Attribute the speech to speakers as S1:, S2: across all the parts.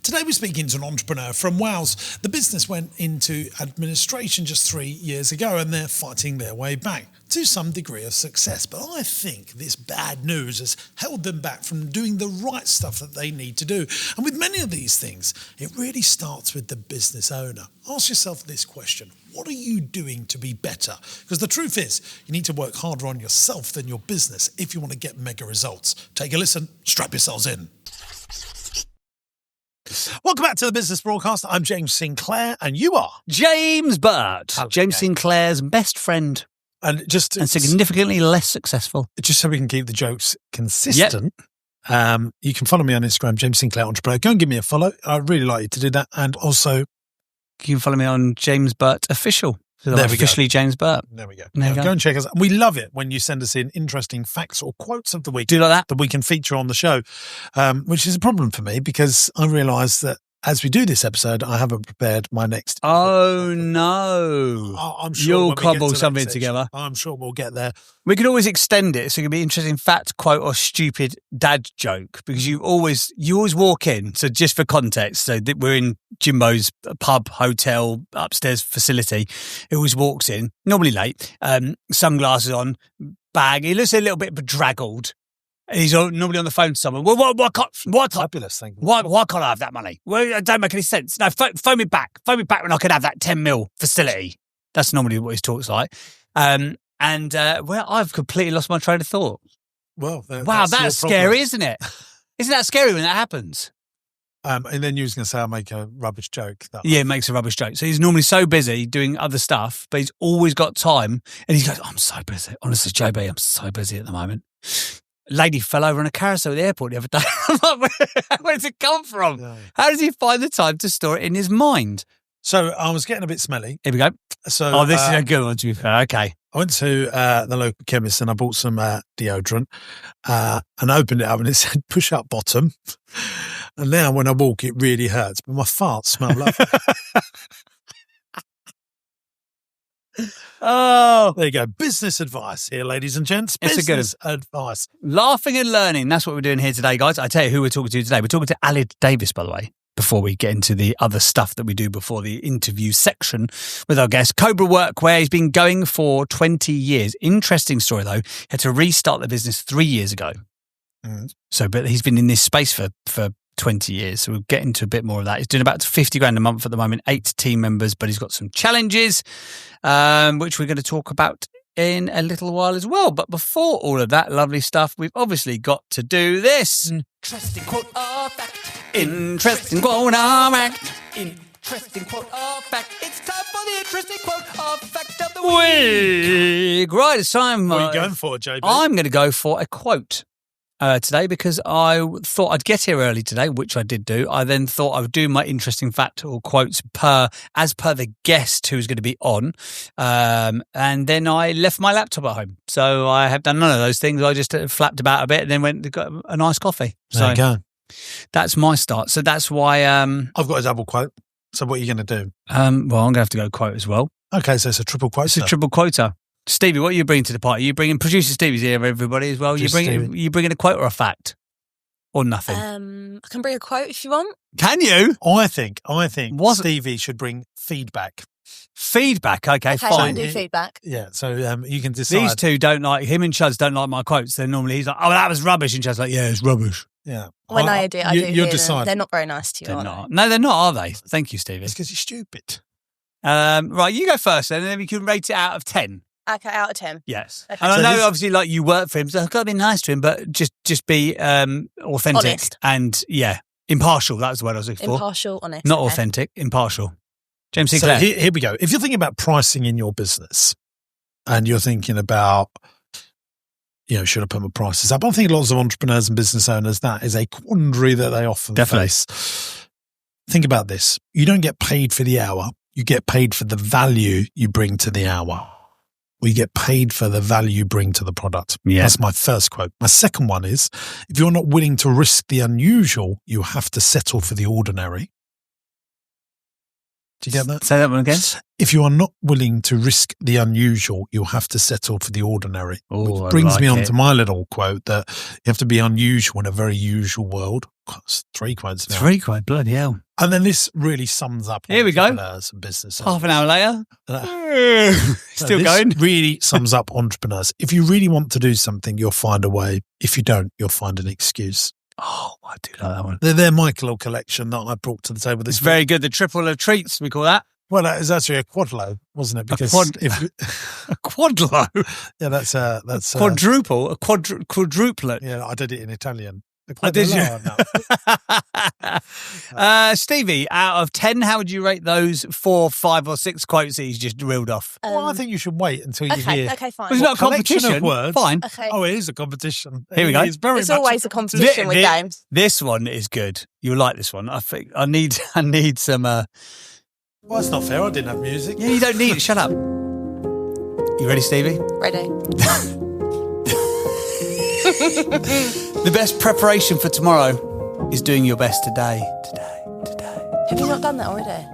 S1: Today we're speaking to an entrepreneur from Wales. The business went into administration just 3 years ago and they're fighting their way back to some degree of success. But I think this bad news has held them back from doing the right stuff that they need to do. And with many of these things, it really starts with the business owner. Ask yourself this question: what are you doing to be better? Because the truth is, you need to work harder on yourself than your business if you want to get mega results. Take a listen, strap yourselves in. Welcome back to the Business Broadcast. I'm James Sinclair, and you are
S2: James Burt,
S1: Hello,
S2: James Sinclair's best friend,
S1: and
S2: significantly less successful.
S1: Just so we can keep the jokes consistent, you can follow me on Instagram, James Sinclair Entrepreneur. Go and give me a follow. I'd really like you to do that. And also,
S2: you can follow me on James Burt Official. So
S1: there we
S2: officially
S1: go.
S2: James Burt.
S1: There we go.
S2: There you
S1: Go and check us out. We love it when you send us in interesting facts or quotes of the week.
S2: Do you like
S1: that we can feature on the show, which is a problem for me because I realise that as we do this episode, I haven't prepared my next.
S2: Oh, no.
S1: I'm sure
S2: you'll
S1: when we get
S2: cobble
S1: to
S2: something
S1: that
S2: together.
S1: I'm sure we'll get there.
S2: We could always extend it so it can be interesting fact, quote, or stupid dad joke because you always walk in. So just for context, so that we're in Jimbo's pub, hotel, upstairs facility. He always walks in, normally late, sunglasses on, bag. He looks a little bit bedraggled. He's normally on the phone to someone. Well, what
S1: Fabulous thing.
S2: Why can't I have that money? Well, it don't make any sense. No, phone me back. Phone me back when I can have that 10 mil facility. That's normally what his talk's like. I've completely lost my train of thought.
S1: Well,
S2: that's scary, isn't it? Isn't that scary when that happens?
S1: And then you was going to say I'll make a rubbish joke.
S2: It makes a rubbish joke. So he's normally so busy doing other stuff, but he's always got time. And he goes, I'm so busy. Honestly, JB, I'm so busy at the moment. Lady fell over on a carousel at the airport the other day. I'm like, where does it come from? Yeah. How does he find the time to store it in his mind?
S1: So I was getting a bit smelly.
S2: Here we go.
S1: So,
S2: this is a good one to be fair. Okay.
S1: I went to the local chemist and I bought some deodorant and opened it up and it said push up bottom. And now when I walk, it really hurts. But my farts smell lovely.
S2: Oh,
S1: there you go. Business advice here, ladies and gents. Business advice.
S2: Laughing and learning. That's what we're doing here today, guys. I tell you who we're talking to today. We're talking to Aled Davies, by the way, before we get into the other stuff that we do before the interview section with our guest. Cobra Workwear. He's been going for 20 years. Interesting story, though. He had to restart the business 3 years ago. But he's been in this space for 20 years. So we'll get into a bit more of that. He's doing about 50 grand a month at the moment, 8 team members, but he's got some challenges, which we're going to talk about in a little while as well. But before all of that lovely stuff, we've obviously got to do this. Interesting quote or fact. Interesting quote or fact. Interesting quote or fact. It's time for the interesting quote or fact of the week. Right, it's time.
S1: What are you going for, JB?
S2: I'm going to go for a quote. Today because I thought I'd get here early today, which I did do. I then thought I would do my interesting fact or quotes as per the guest who's going to be on. And then I left my laptop at home. So I have done none of those things. I just flapped about a bit and then went and got a nice coffee.
S1: There you go.
S2: That's my start. So that's why...
S1: I've got a double quote. So what are you going to do?
S2: Well, I'm going to have to go quote as well.
S1: Okay, so it's a triple quote.
S2: It's a triple quoter. Stevie, what are you bringing to the party? You bringing producer Stevie's here, everybody, as well. You bringing a quote or a fact, or nothing?
S3: I can bring a quote if you want.
S2: Can you?
S1: I think Stevie should bring feedback.
S2: Feedback, okay, fine.
S3: I can do feedback.
S1: Yeah, so you can decide.
S2: These two don't like him, and Chuds don't like my quotes. Then normally he's like, "Oh, that was rubbish," and Chud's like, "Yeah, it's rubbish."
S1: Yeah.
S3: When I do
S1: you're decide.
S3: They're not very nice to you.
S2: They're not. No, they're not, are they? Thank you, Stevie.
S1: It's because you're stupid.
S2: Right, you go first, then, and then we can rate it out of 10.
S3: Okay, out of 10.
S2: Yes.
S3: Okay.
S2: And I know, obviously, like you work for him, so I've got to be nice to him, but just be authentic.
S3: Honest.
S2: And, impartial. That was the word I was looking for.
S3: Impartial, honest.
S2: Not authentic, impartial. James Sinclair.
S1: So here we go. If you're thinking about pricing in your business and you're thinking about, should I put my prices up? I think lots of entrepreneurs and business owners, that is a quandary that they often face. Think about this. You don't get paid for the hour. You get paid for the value you bring to the hour. We get paid for the value you bring to the product. Yeah. That's my first quote. My second one is, if you're not willing to risk the unusual, you have to settle for the ordinary. Do you get that?
S2: Say that one again.
S1: If you are not willing to risk the unusual, you'll have to settle for the ordinary.
S2: Oh,
S1: Which brings me on
S2: it.
S1: to my little quote that you have to be unusual in a very usual world. That's 3 quotes now.
S2: 3 quite bloody hell.
S1: And then this really sums up
S2: Here we go.
S1: entrepreneurs and business owners.
S2: Half an hour later. Still
S1: This
S2: going.
S1: really sums up entrepreneurs. If you really want to do something, you'll find a way. If you don't, you'll find an excuse.
S2: Oh, I do like that one.
S1: They're my little collection that I brought to the table this
S2: It's very good. The triple of treats, we call that.
S1: Well, that is actually a quadlo, wasn't it? Because
S2: A quadlo.
S1: yeah, that's
S2: Quadruple. A quadruplet.
S1: yeah, I did it in Italian.
S2: Oh, did you?
S1: No.
S2: Stevie, out of 10, how would you rate those 4, 5 or 6 quotes that he's just reeled off?
S1: Well, I think you should wait until you hear.
S3: Okay, fine.
S2: Well, it's not a
S1: collection of
S2: competition.
S1: words.
S2: Fine.
S3: Okay.
S1: Oh, it is a competition.
S2: Here we go.
S1: It's very
S3: It's
S1: much
S3: always a competition with games.
S2: This one is good. You'll like this one. I think I need some.
S1: Well, that's not fair. I didn't have music.
S2: Yeah, you don't need it. Shut up. You ready, Stevie?
S3: Ready?
S2: The best preparation for tomorrow is doing your best today.
S3: Have you not done that already?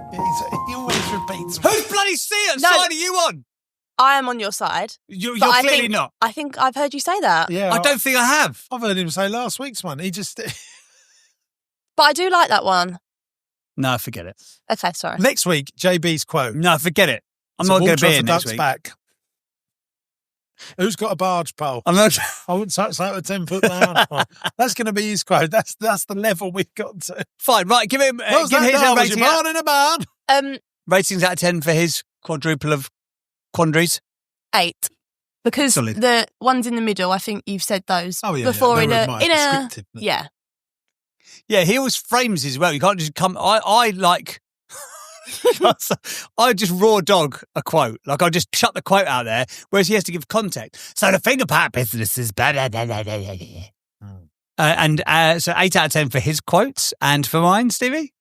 S1: He always repeats.
S2: Whose bloody side are you on?
S3: I am on your side.
S2: You're
S3: but I
S2: clearly
S3: think-
S2: not.
S3: I think I've heard you say that.
S1: Yeah,
S2: I don't think I have.
S1: I've heard him say last week's one. He just
S3: But I do like that one.
S2: No, forget it.
S3: Okay, sorry.
S1: next week. JB's quote.
S2: No, forget it. I'm
S1: So
S2: not going to be
S1: water
S2: here
S1: off a
S2: next
S1: duck's
S2: week.
S1: back. Who's got a barge pole?
S2: I'm not.
S1: I wouldn't touch that with 10-foot down. That's going to be his quote. That's the level we've got to.
S2: Fine, right. Give him.
S1: What was
S2: Give
S1: that?
S2: his
S1: Was your
S2: rating.
S1: barn in a barn?
S2: Ratings out of 10 for his quadruple of quandaries.
S3: 8. Because
S2: Solid.
S3: the ones in the middle, I think you've said those
S1: Oh yeah,
S3: before
S1: yeah.
S3: in
S1: They were
S3: a
S1: scripted.
S3: yeah.
S2: Yeah, he always frames as well. You can't just come. I like. I just raw dog a quote. Like I just chuck the quote out there, whereas he has to give context. So the thing about business is blah, blah, blah, blah, blah, blah. So 8 out of 10 for his quotes, and for mine, Stevie.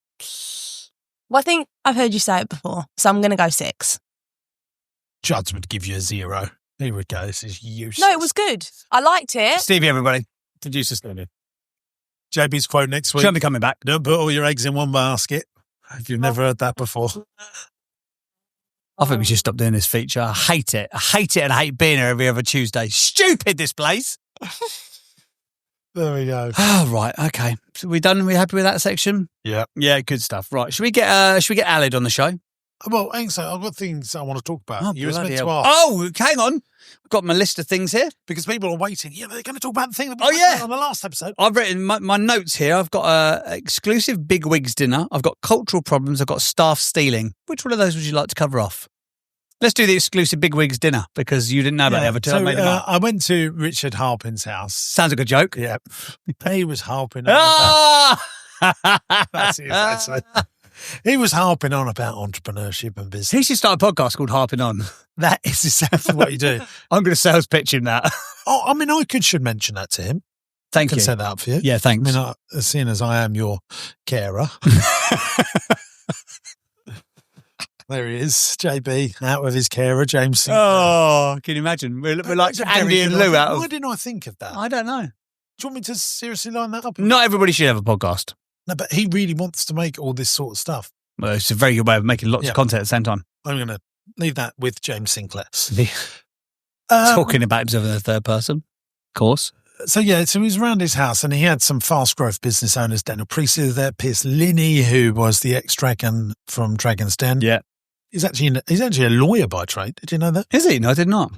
S3: Well, I think I've heard you say it before, so I'm going to go 6.
S1: Judge would give you a 0. Here we go. This is useless.
S3: No, it was good. I liked it.
S2: Stevie, everybody, producer Stevie.
S1: JB's quote next week.
S2: She'll be coming back.
S1: Don't put all your eggs in one basket. If you've never heard that before.
S2: I think we should stop doing this feature. I hate it. I hate it, and I hate being here every other Tuesday. Stupid, this place.
S1: There we go.
S2: Oh, right. Okay. So we done? We happy with that section?
S1: Yeah.
S2: Yeah, good stuff. Right. Should we get Aled on the show?
S1: Well, hang on. I've got things I want to talk about. You were meant
S2: bloody
S1: to
S2: hell.
S1: ask.
S2: Oh, hang on. I've got my list of things here.
S1: Because people are waiting. Yeah, they're going to talk about the thing that we
S2: Oh,
S1: talked
S2: yeah.
S1: about on the last episode.
S2: I've written my notes here. I've got exclusive bigwigs dinner. I've got cultural problems. I've got staff stealing. Which one of those would you like to cover off? Let's do the exclusive bigwigs dinner because you didn't know about the other two. I made them up.
S1: I went to Richard Harpin's house.
S2: Sounds like a joke.
S1: Yeah. He was harping on
S2: Ah!
S1: That's it, that's it. He was harping on about entrepreneurship and business.
S2: He should start a podcast called Harping On.
S1: That is exactly what you do.
S2: I'm going to sales pitch him that.
S1: Oh, I mean, should mention that to him.
S2: Thank
S1: I can
S2: you.
S1: set that up for you.
S2: Yeah, thanks.
S1: I mean, seeing as I am your carer. There he is, JB, out with his carer, James Sinclair.
S2: Oh, can you imagine? We're like
S1: That's a very
S2: Andy and
S1: good
S2: Lou
S1: idea.
S2: out of...
S1: Why didn't I think of that?
S2: I don't know.
S1: Do you want me to seriously line that up?
S2: Not everybody should have a podcast.
S1: No, but he really wants to make all this sort of stuff.
S2: Well, it's a very good way of making lots
S1: Yeah.
S2: of content at the same time.
S1: I'm going to leave that with James Sinclair.
S2: Talking about himself in the third person, of course.
S1: So he was around his house and he had some fast growth business owners. Daniel Priestley was there, Pierce Linney, who was the ex-dragon from Dragon's Den.
S2: Yeah.
S1: He's actually a lawyer by trade. Did you know that?
S2: Is he? No, I did not.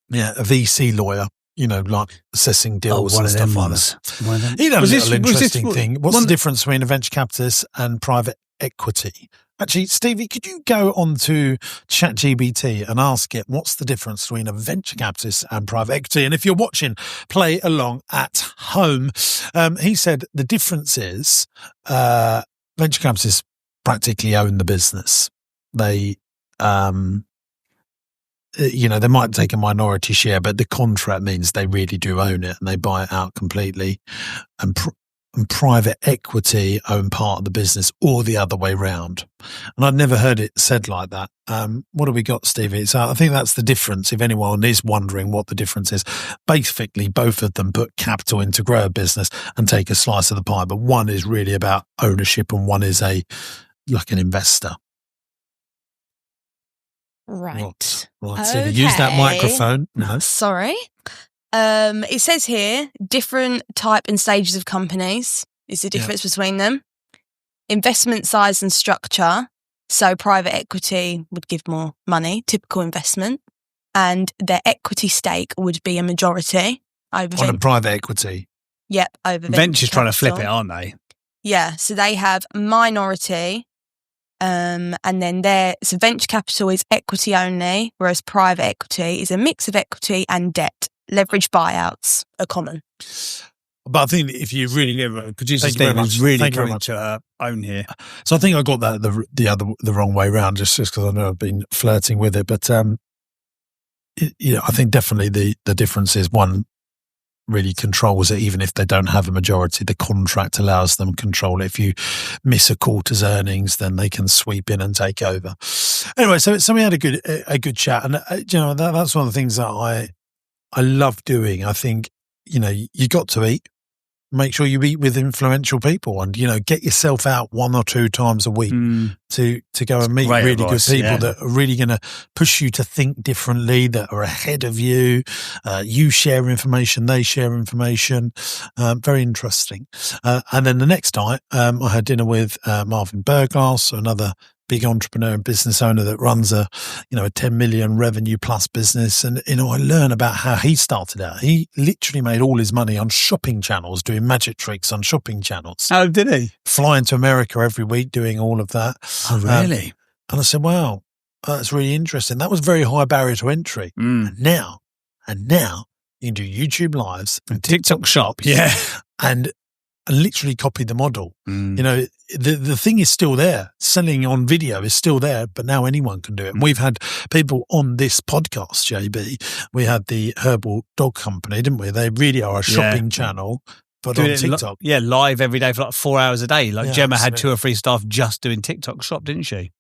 S1: Yeah, a VC lawyer, like assessing deals and stuff like that. He done a little interesting thing. What's the difference between a venture capitalist and private equity? Actually, Stevie, could you go on to ChatGPT and ask it what's the difference between a venture capitalist and private equity? And if you're watching, play along at home. He said the difference is venture capitalists practically own the business. They, they might take a minority share, but the contract means they really do own it and they buy it out completely. And private equity own part of the business or the other way round. And I'd never heard it said like that. What have we got, Stevie? So I think that's the difference. If anyone is wondering what the difference is, basically both of them put capital in to grow a business and take a slice of the pie. But one is really about ownership and one is like an investor.
S3: Right.
S1: Right. So use that microphone. No.
S3: Sorry. It says here, different type and stages of companies is the difference between them. Investment size and structure. So private equity would give more money, typical investment. And their equity stake would be a majority over
S1: On a private equity.
S3: Yep, over
S2: Venture's trying to flip it, aren't they?
S3: Yeah, so they have minority, and then so venture capital is equity only, whereas private equity is a mix of equity and debt. Leverage buyouts are common.
S1: But I think if you really producers
S2: Thank you very much. Really
S1: Thank you very
S2: coming
S1: much.
S2: to own here.
S1: So I think I got that the wrong way round, just because I know I've been flirting with it. But I think definitely the difference is one really controls it, even if they don't have a majority. The contract allows them control it. If you miss a quarter's earnings, then they can sweep in and take over. Anyway, so we had a good chat, and that's one of the things that I love doing. I think you got to eat. Make sure you eat with influential people, and get yourself out 1 or 2 times a week to go and meet really good people that are really going to push you to think differently, that are ahead of you. You share information, they share information. Very interesting. And then the next night, I had dinner with Marvin Berglass, another big entrepreneur and business owner that runs a 10 million revenue plus business. And, I learn about how he started out. He literally made all his money on shopping channels, doing magic tricks on shopping channels.
S2: Oh, did he?
S1: Flying to America every week, doing all of that.
S2: Oh, really?
S1: And I said, wow, that's really interesting. That was very high barrier to entry. And now you can do YouTube lives
S2: and TikTok shop. Yeah.
S1: And literally copy the model. The thing is still there. Selling on video is still there, but now anyone can do it. And we've had people on this podcast, JB. We had the Herbal Dog Company, didn't we? They really are a shopping channel, but on TikTok.
S2: Live every day for like 4 hours a day. Like Gemma
S1: absolutely.
S2: had 2 or 3 staff just doing TikTok shop, didn't she?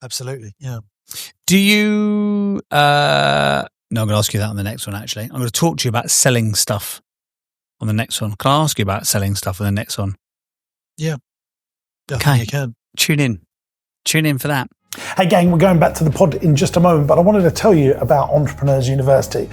S1: Absolutely, yeah.
S2: Do you... no, I'm going to ask you that on the next one, actually. I'm going to talk to you about selling stuff on the next one. Can I ask you about selling stuff on the next one?
S1: Yeah.
S2: Okay.
S1: You can.
S2: Tune in for that.
S1: Hey gang, we're going back to the pod in just a moment, but I wanted to tell you about Entrepreneurs University.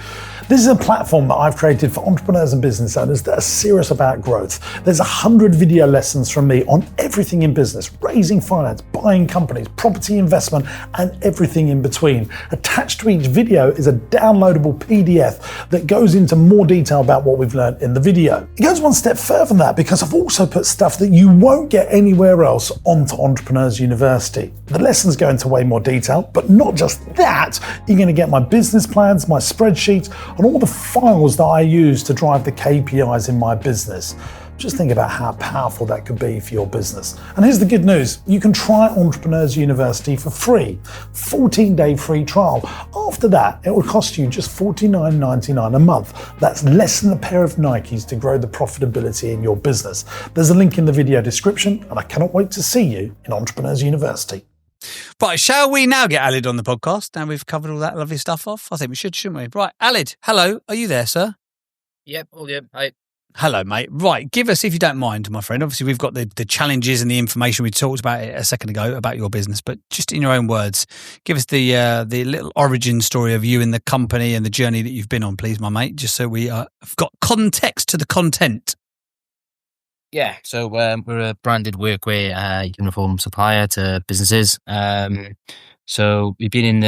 S1: This is a platform that I've created for entrepreneurs and business owners that are serious about growth. There's 100 video lessons from me on everything in business, raising finance, buying companies, property investment, and everything in between. Attached to each video is a downloadable PDF that goes into more detail about what we've learned in the video. It goes one step further than that because I've also put stuff that you won't get anywhere else onto Entrepreneurs University. The lessons go into way more detail, but not just that. You're going to get my business plans, my spreadsheets, and all the files that I use to drive the KPIs in my business. Just think about how powerful that could be for your business. And here's the good news. You can try Entrepreneurs University for free. 14-day free trial. After that, it will cost you just $49.99 a month. That's less than a pair of Nikes to grow the profitability in your business. There's a link in the video description, and I cannot wait to see you in Entrepreneurs University.
S2: Right, shall we now get Aled on the podcast? Now we've covered all that lovely stuff off. I think we should, shouldn't we? Right, Aled, hello. Are you there, sir?
S4: Yep, all good. Hi.
S2: Hello, mate. Right, give us, if you don't mind, my friend. Obviously, we've got the challenges and the information we talked about it a second ago about your business, but just in your own words, give us the little origin story of you and the company and the journey that you've been on, please, my mate, just so we have got context to the content.
S4: Yeah, so we're a branded workwear uniform supplier to businesses. So we've been in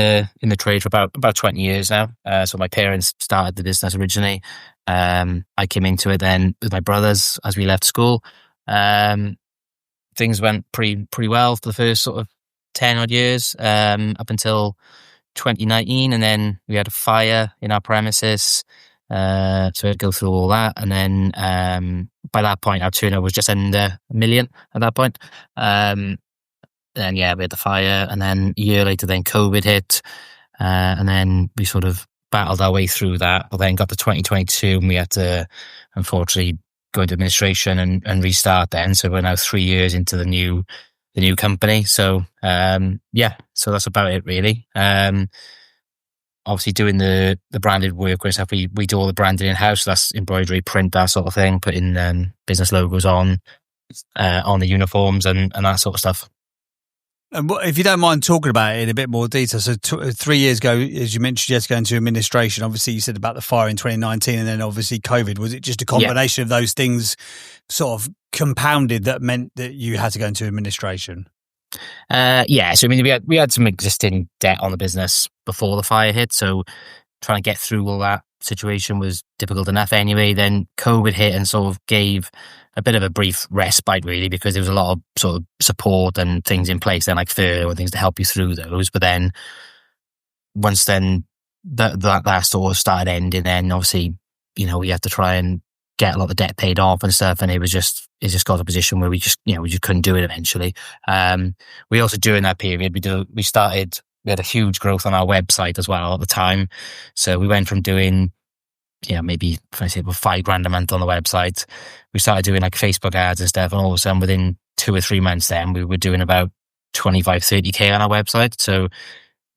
S4: the trade for about 20 years now. So my parents started the business originally. I came into it then with my brothers as we left school. Things went pretty well for the first sort of 10 odd years, up until 2019, and then we had a fire in our premises. So we had to go through all that, and then by that point our turnover was just under $1 million at that point. Then we had the fire, and then a year later then COVID hit, and then we sort of battled our way through that, but then got to 2022 and we had to unfortunately go into administration and restart then. So we're now 3 years into the new company. So so that's about it really. Obviously doing the branded workwear stuff, we do all the branding in house. So that's embroidery, print, that sort of thing, putting business logos on the uniforms and that sort of stuff.
S2: And if you don't mind talking about it in a bit more detail, so 3 years ago, as you mentioned, you had to go into administration. Obviously, you said about the fire in 2019 and then obviously COVID. Was it just a combination of those things sort of compounded that meant that you had to go into administration?
S4: Yeah, so I mean, we had some existing debt on the business before the fire hit, so trying to get through all that situation was difficult enough anyway. Then COVID hit and sort of gave a bit of a brief respite, really, because there was a lot of sort of support and things in place then, like furlough and things to help you through those. But then once then that sort of started ending, then obviously, you know, we had to try and get a lot of debt paid off and stuff, and it just got to a position where we just couldn't do it eventually. We also, during that period, we had a huge growth on our website as well at the time. So we went from doing, maybe if I say about $5,000 a month on the website, we started doing like Facebook ads and stuff, and all of a sudden within 2 or 3 months then we were doing about 25, 30K on our website. So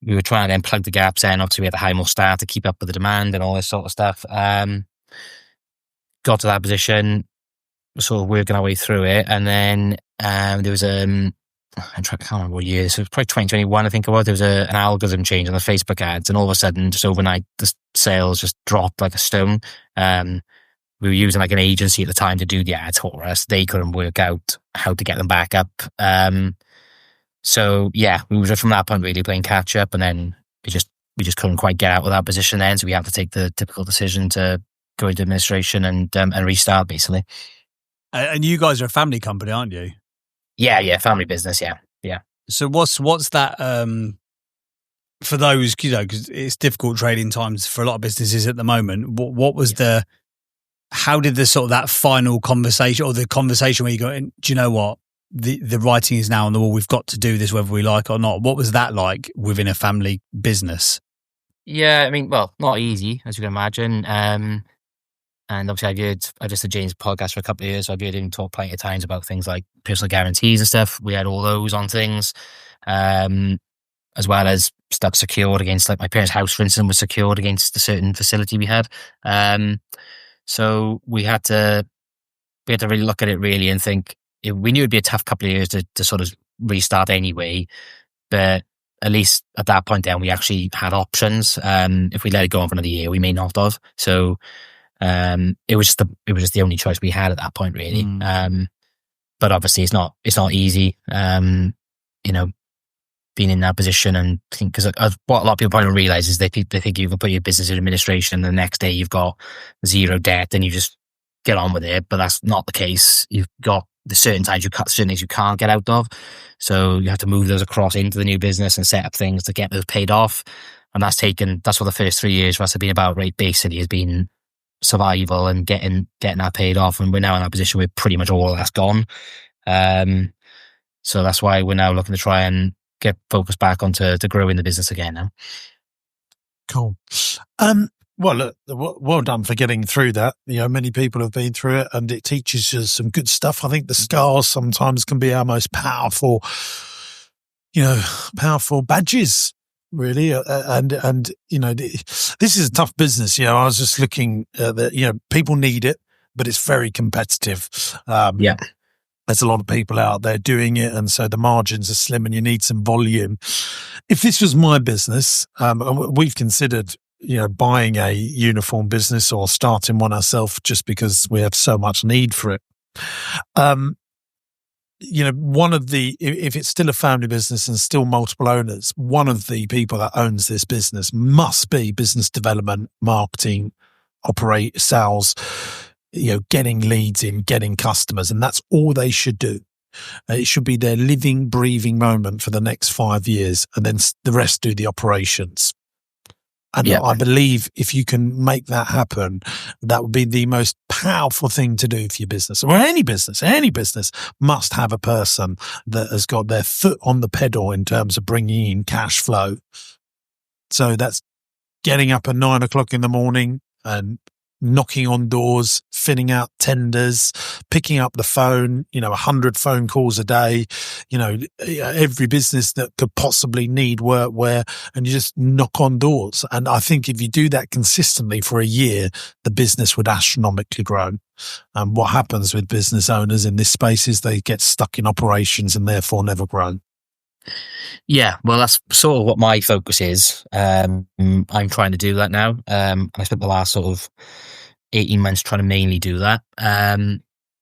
S4: we were trying to then plug the gaps in. Obviously we had to hire more staff to keep up with the demand and all this sort of stuff. Got to that position, sort of working our way through it, and then there was I can't remember what year. So it was probably 2021, I think it was. There was an algorithm change on the Facebook ads, and all of a sudden, just overnight, the sales just dropped like a stone. We were using like an agency at the time to do the ads for us. They couldn't work out how to get them back up. So yeah, we were just from that point really playing catch up, and then we just couldn't quite get out of that position then. So we had to take the typical decision to go into administration and restart basically.
S2: And you guys are a family company, aren't you?
S4: Yeah, family business, yeah.
S2: So what's that for those, because it's difficult trading times for a lot of businesses at the moment. What was how did the sort of that final conversation, or the conversation where you go, do you know what, the writing is now on the wall, we've got to do this whether we like or not? What was that like within a family business?
S4: Yeah, I mean, well, not easy, as you can imagine. And obviously I just did James' podcast for a couple of years, so I've heard him talk plenty of times about things like personal guarantees and stuff. We had all those on things, as well as stuff secured against, like my parents' house, for instance, was secured against a certain facility we had. So we had to really look at it really and think, we knew it'd be a tough couple of years to sort of restart anyway, but at least at that point then we actually had options. If we let it go on for another year, we may not have. So it was just the only choice we had at that point, really. But obviously it's not easy, being in that position, and think, because what a lot of people probably don't realize is they think you can put your business in administration and the next day you've got zero debt and you just get on with it. But that's not the case. You've got the certain things you can't get out of. So you have to move those across into the new business and set up things to get those paid off. And that's what the first 3 years for us have been about, right? Basically has been survival and getting that paid off, and we're now in that position where pretty much all of that's gone. So that's why we're now looking to try and get focused back onto growing the business again now.
S1: Cool. Well, look, well done for getting through that. Many people have been through it, and it teaches you some good stuff. I think the scars sometimes can be our most powerful badges. Really, and this is a tough business. I was just looking at that. People need it, but it's very competitive. There's a lot of people out there doing it, and so the margins are slim, and you need some volume. If this was my business, we've considered buying a uniform business or starting one ourselves, just because we have so much need for it. If it's still a family business and still multiple owners, one of the people that owns this business must be business development, marketing, sales, getting leads in, getting customers. And that's all they should do. It should be their living, breathing moment for the next 5 years. And then the rest do the operations. And I believe if you can make that happen, that would be the most powerful thing to do for your business. Or any business must have a person that has got their foot on the pedal in terms of bringing in cash flow. So that's getting up at 9 o'clock in the morning and knocking on doors, filling out tenders, picking up the phone, 100 phone calls a day, every business that could possibly need workwear, and you just knock on doors. And I think if you do that consistently for a year, the business would astronomically grow. And what happens with business owners in this space is they get stuck in operations and therefore never grow.
S4: Yeah, well, that's sort of what my focus is. I'm trying to do that now. I spent the last sort of 18 months trying to mainly do that.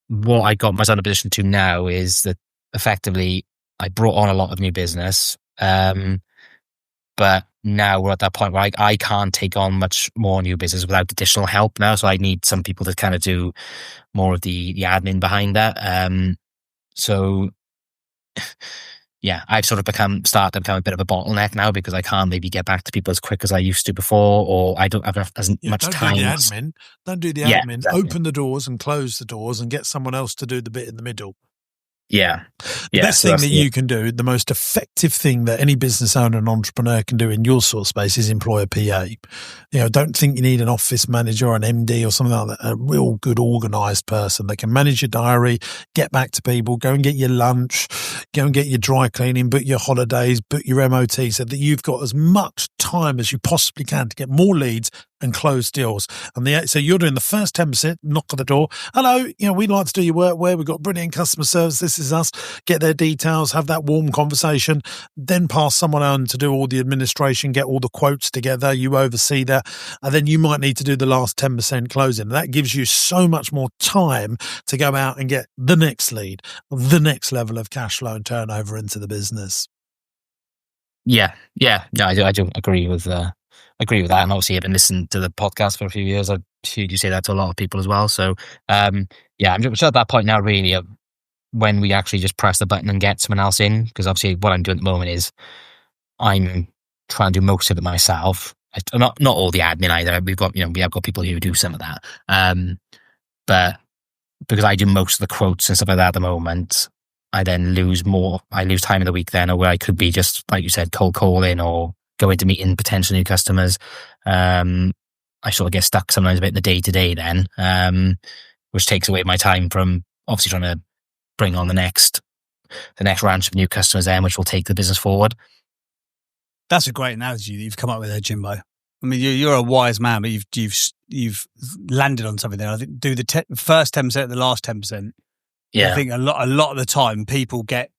S4: What I got myself in a position to now is that effectively I brought on a lot of new business. But now we're at that point where I can't take on much more new business without additional help now. So I need some people to kind of do more of the admin behind that. So yeah, I've sort of started to become a bit of a bottleneck now because I can't maybe get back to people as quick as I used to before, or I don't have as much time.
S1: Don't do the admin. Exactly. Open the doors and close the doors and get someone else to do the bit in the middle.
S4: Yeah.
S1: The best thing that you can do, the most effective thing that any business owner and entrepreneur can do in your sort of space is employ a PA. Don't think you need an office manager or an MD or something like that. A real good organised person that can manage your diary, get back to people, go and get your lunch, go and get your dry cleaning, book your holidays, book your MOT so that you've got as much time as you possibly can to get more leads and close deals. And so you're doing the first 10%, knock on the door. Hello, we'd like to do your workwear. We've got brilliant customer service. This is us. Get their details, have that warm conversation, then pass someone on to do all the administration, get all the quotes together. You oversee that. And then you might need to do the last 10% closing. That gives you so much more time to go out and get the next lead, the next level of cash flow and turnover into the business.
S4: Yeah, I do agree with that. And obviously I've been listening to the podcast for a few years. I've heard you say that to a lot of people as well. So I'm just at that point now really of when we actually just press the button and get someone else in, because obviously what I'm doing at the moment is I'm trying to do most of it myself. Not all the admin either. We have got people who do some of that. But because I do most of the quotes and stuff like that at the moment, I then lose time in the week then, or where I could be just, like you said, cold calling or go into meeting potential new customers. I sort of get stuck sometimes a bit in the day-to-day then, which takes away my time from obviously trying to bring on the next ranch of new customers then, which will take the business forward.
S2: That's a great analogy that you've come up with there, Jimbo. I mean, you're a wise man, but you've landed on something there. I think do the first 10%, the last 10%.
S4: Yeah,
S2: I think a lot of the time people get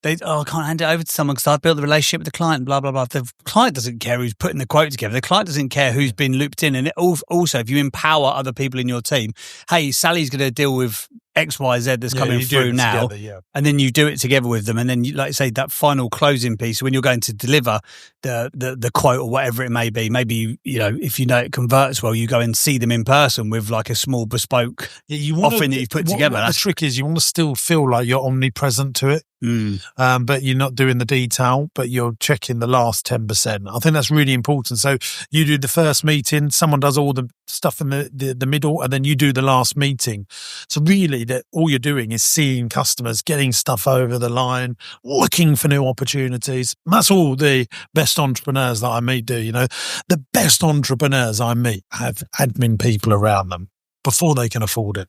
S2: I can't hand it over to someone because I've built the relationship with the client, blah, blah, blah. The client doesn't care who's putting the quote together. The client doesn't care who's been looped in. And also, if you empower other people in your team, hey, Sally's going to deal with X, Y, Z that's coming through now.
S1: Together,
S2: and then you do it together with them. And then, like you say, that final closing piece, when you're going to deliver the quote or whatever it may be, maybe, if it converts well, you go and see them in person with like a small bespoke offering that you've put together.
S1: The trick is you want to still feel like you're omnipresent to it. But you're not doing the detail, but you're checking the last 10%. I think that's really important. So you do the first meeting, someone does all the stuff in the middle, and then you do the last meeting. So really that all you're doing is seeing customers, getting stuff over the line, looking for new opportunities. And that's all the best entrepreneurs that I meet do. The best entrepreneurs I meet have admin people around them before they can afford it.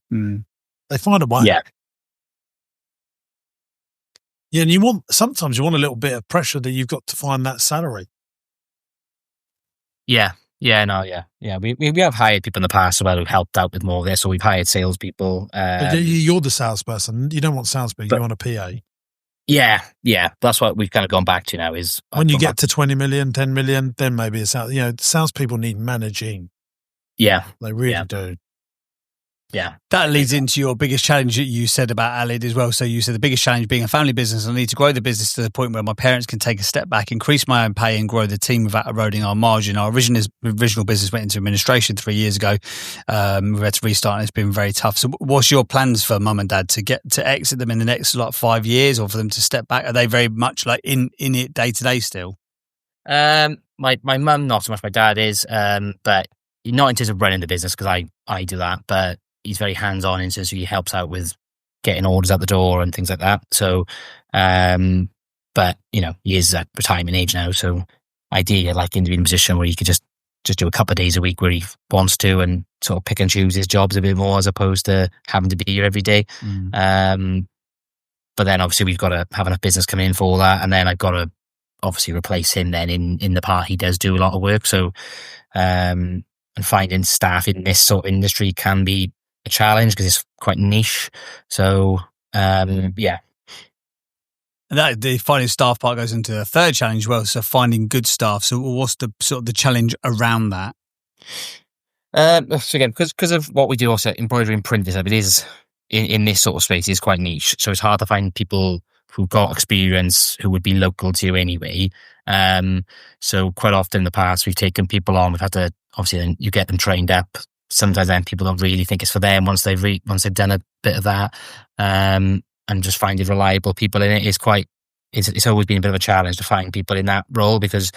S1: They find a way. Yeah, and sometimes you want a little bit of pressure that you've got to find that salary.
S4: We have hired people in the past as well who've helped out with more of this, or we've hired salespeople.
S1: You're the salesperson. You don't want salespeople. You want a PA.
S4: Yeah. That's what we've kind of gone back to now. Is
S1: when you get to 20 million, 10 million, then maybe salespeople need managing.
S4: Yeah,
S1: they really do.
S4: Yeah.
S2: That leads into your biggest challenge that you said about Aled as well. So you said the biggest challenge being a family business, I need to grow the business to the point where my parents can take a step back, increase my own pay and grow the team without eroding our margin. Our original business went into administration 3 years ago. We had to restart and it's been very tough. So what's your plans for mum and dad to exit them in the next 5 years, or for them to step back? Are they very much like in it day to day still?
S4: My mum, not so much. My dad is, but not in terms of running the business because I do that, but he's very hands-on in terms of he helps out with getting orders out the door and things like that. So, but he is at retirement age now. So ideally I'd like him to be in a position where he could just do a couple of days a week where he wants to and sort of pick and choose his jobs a bit more as opposed to having to be here every day. But then obviously we've got to have enough business coming in for all that. And then I've got to obviously replace him then in the part he does do a lot of work. So, and finding staff in this sort of industry can be a challenge because it's quite niche. So,
S2: And that the finding staff part goes into the third challenge as well. So finding good staff. So what's the sort of the challenge around that?
S4: So again, because of what we do, also embroidery and print it is in this sort of space is quite niche. So it's hard to find people who've got experience who would be local to you anyway. So quite often in the past, we've taken people on. We've had to obviously then you get them trained up. Sometimes then people don't really think it's for them once they've done a bit of that. And just finding reliable people in it is it's always been a bit of a challenge to find people in that role because,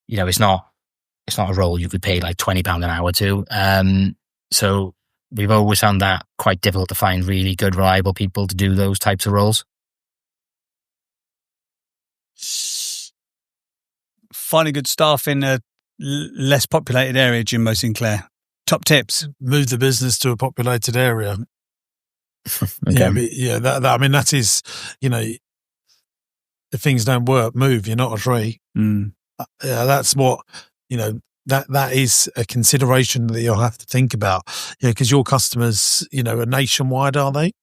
S4: you know, it's not a role you could pay like £20 an hour to. So we've always found that quite difficult to find really good, reliable people to do those types of roles.
S2: Finding good staff in a less populated area, Jimbo Sinclair. Top tips.
S1: Move the business to a populated area.
S4: Okay.
S1: That is, you know, if things don't work, move. You're not a tree. That's what, you know, that is a consideration that you'll have to think about. Yeah, because your customers, you know, are nationwide, are they?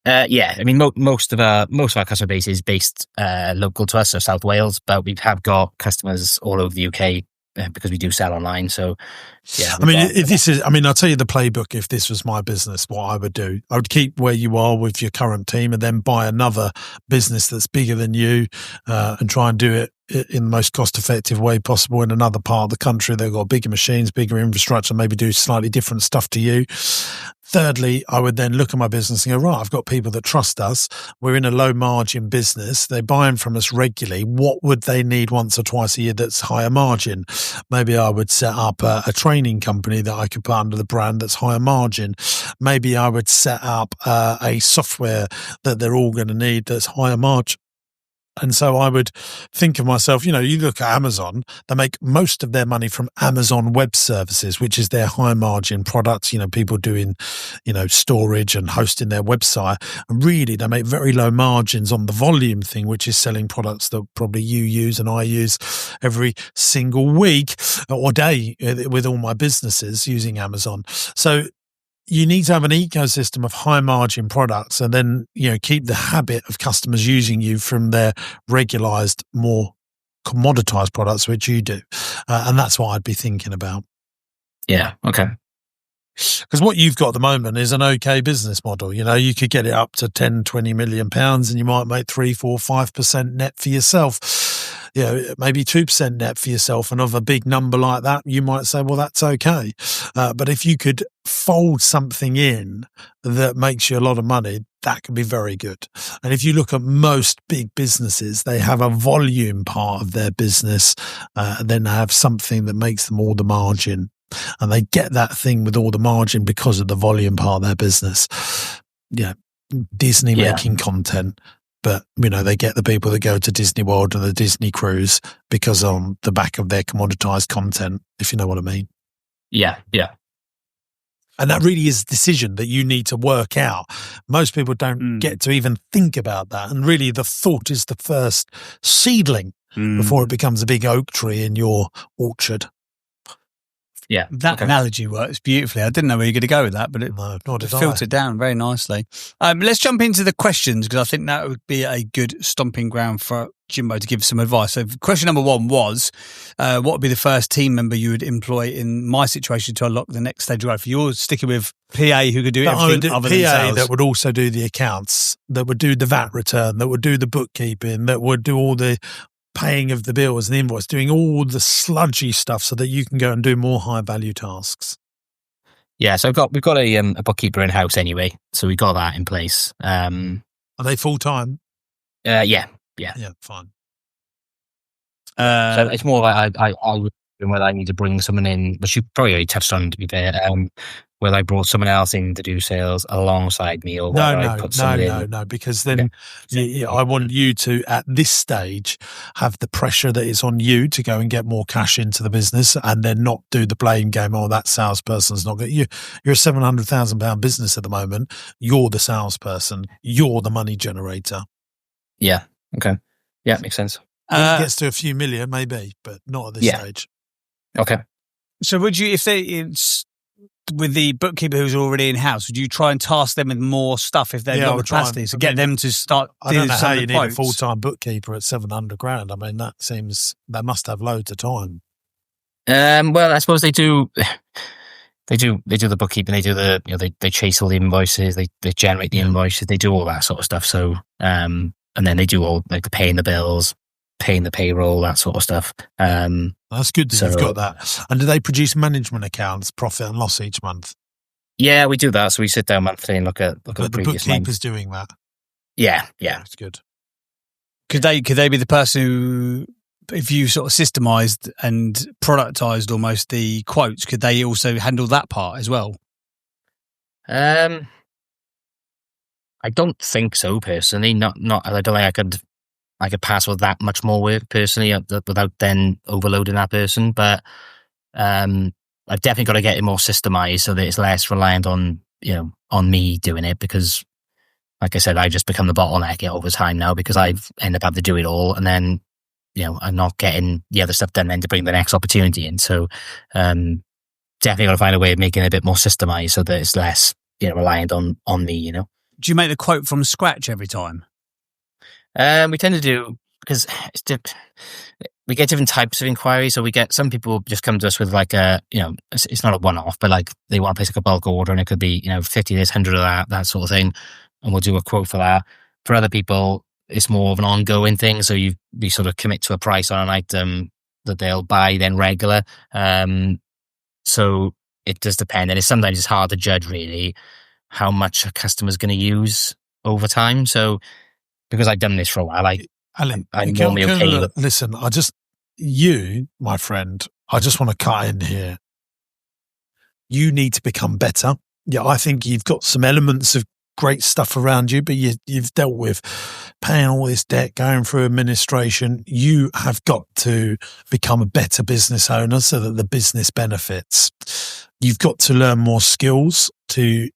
S4: Yeah, I mean, most of our customer base is based local to us, so South Wales, but we have got customers all over the UK because we do sell online. So, yeah.
S1: I mean, I'll tell you the playbook. If this was my business, what I would do, I would keep where you are with your current team and then buy another business that's bigger than you and try and do it in the most cost-effective way possible in another part of the country. They've got bigger machines, bigger infrastructure, maybe do slightly different stuff to you. Thirdly, I would then look at my business and go, right, I've got people that trust us. We're in a low-margin business. They're buying from us regularly. What would they need once or twice a year that's higher margin? Maybe I would set up a training company that I could put under the brand that's higher margin. Maybe I would set up a software that they're all going to need that's higher margin. And so I would think of myself, you know, you look at Amazon, they make most of their money from Amazon Web Services, which is their high margin products, you know, people doing, you know, storage and hosting their website. And really, they make very low margins on the volume thing, which is selling products that probably you use and I use every single week or day with all my businesses using Amazon. So you need to have an ecosystem of high margin products and then, you know, keep the habit of customers using you from their regularized, more commoditized products, which you do. And that's what I'd be thinking about.
S4: Yeah. Okay.
S1: Because what you've got at the moment is an okay business model. You know, you could get it up to 10, 20 million pounds and you might make 3, 4, 5% net for yourself. You know, maybe 2% net for yourself. And of a big number like that, you might say, well, that's okay. But if you could fold something in that makes you a lot of money, that could be very good. And if you look at most big businesses, they have a volume part of their business, and then they have something that makes them all the margin. And they get that thing with all the margin because of the volume part of their business. Yeah, Disney making content. But, you know, they get the people that go to Disney World and the Disney cruise because on the back of their commoditized content, if you know what I mean.
S4: Yeah, yeah.
S1: And that really is a decision that you need to work out. Most people don't get to even think about that. And really the thought is the first seedling before it becomes a big oak tree in your orchard.
S4: Yeah.
S2: That analogy works beautifully. I didn't know where you were going to go with that, but it filtered down very nicely. Let's jump into the questions because I think that would be a good stomping ground for Jimbo to give some advice. So question number 1 was, what would be the first team member you would employ in my situation to unlock the next stage of growth? You're sticking with PA who could do everything other than sales.
S1: PA that would also do the accounts, that would do the VAT return, that would do the bookkeeping, that would do all the paying of the bills and the invoice, doing all the sludgy stuff so that you can go and do more high value tasks.
S4: Yeah, so we've got a bookkeeper in house anyway, so we got that in place.
S1: Are they full time?
S4: Yeah,
S1: fine.
S4: So it's more like I would whether I need to bring someone in, which you probably already touched on to be fair. Whether I brought someone else in to do sales alongside me, or whether I put someone in.
S1: No, because then I want you to, at this stage, have the pressure that is on you to go and get more cash into the business, and then not do the blame game. Oh, that salesperson's not good. You're a £700,000 business at the moment. You're the salesperson. You're the money generator.
S4: Yeah. Okay. Yeah, makes sense.
S1: When it gets to a few million, maybe, but not at this stage.
S4: Okay.
S2: So would you, with the bookkeeper who's already in house, would you try and task them with more stuff if they've got the capacity? So get them to start.
S1: I don't know how you need a
S2: quotes.
S1: full-time bookkeeper at $700,000. I mean, that seems they must have loads of time.
S4: Well, I suppose they do. They do the bookkeeping. They do they chase all the invoices. They generate the invoices. They do all that sort of stuff. So and then they do all like the paying the bills, paying the payroll, that sort of stuff.
S1: That's good that you've got that. And do they produce management accounts, profit and loss each month?
S4: Yeah, we do that. So we sit down monthly and look at the previous month.
S1: Bookkeeper's doing that.
S4: Yeah.
S1: That's good.
S2: Could they be the person who, if you sort of systemized and productized almost the quotes, could they also handle that part as well?
S4: I don't think so personally. Not. I don't think I could pass with that much more work personally without then overloading that person. But I've definitely got to get it more systemized so that it's less reliant on me doing it, because, like I said, I just become the bottleneck over time now because I've ended up having to do it all, and then I'm not getting the other stuff done then to bring the next opportunity in. So definitely got to find a way of making it a bit more systemized so that it's less reliant on me.
S2: Do you make the quote from scratch every time?
S4: We tend to do, because we get different types of inquiries. So we get some people just come to us with like it's not a one-off, but like they want to place like a bulk order, and it could be 50 this, 100 of that sort of thing, and we'll do a quote for that. For other people, it's more of an ongoing thing. So we sort of commit to a price on an item that they'll buy then regular. So it does depend, and sometimes it's hard to judge really how much a customer's going to use over time. So because I've done this for a while,
S1: Alan,
S4: I'm normally okay.
S1: Listen, my friend, I just want to cut in here. You need to become better. Yeah, I think you've got some elements of great stuff around you, but you've dealt with paying all this debt, going through administration. You have got to become a better business owner so that the business benefits. You've got to learn more skills to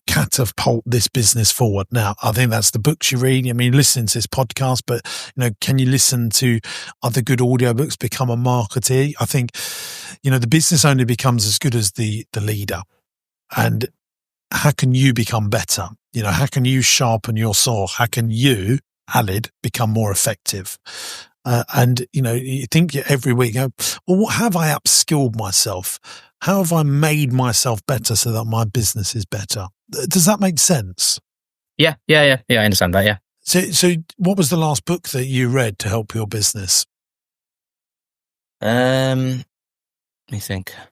S1: catapult this business forward. Now, I think that's the books you read. I mean, listen to this podcast, but can you listen to other good audiobooks, become a marketer? I think, the business only becomes as good as the leader. And how can you become better? How can you sharpen your saw? How can you, Aled, become more effective? You think every week, well, what have I upskilled myself? How have I made myself better so that my business is better? Does that make sense?
S4: Yeah. I understand that. Yeah.
S1: So what was the last book that you read to help your business?
S4: Let me think. I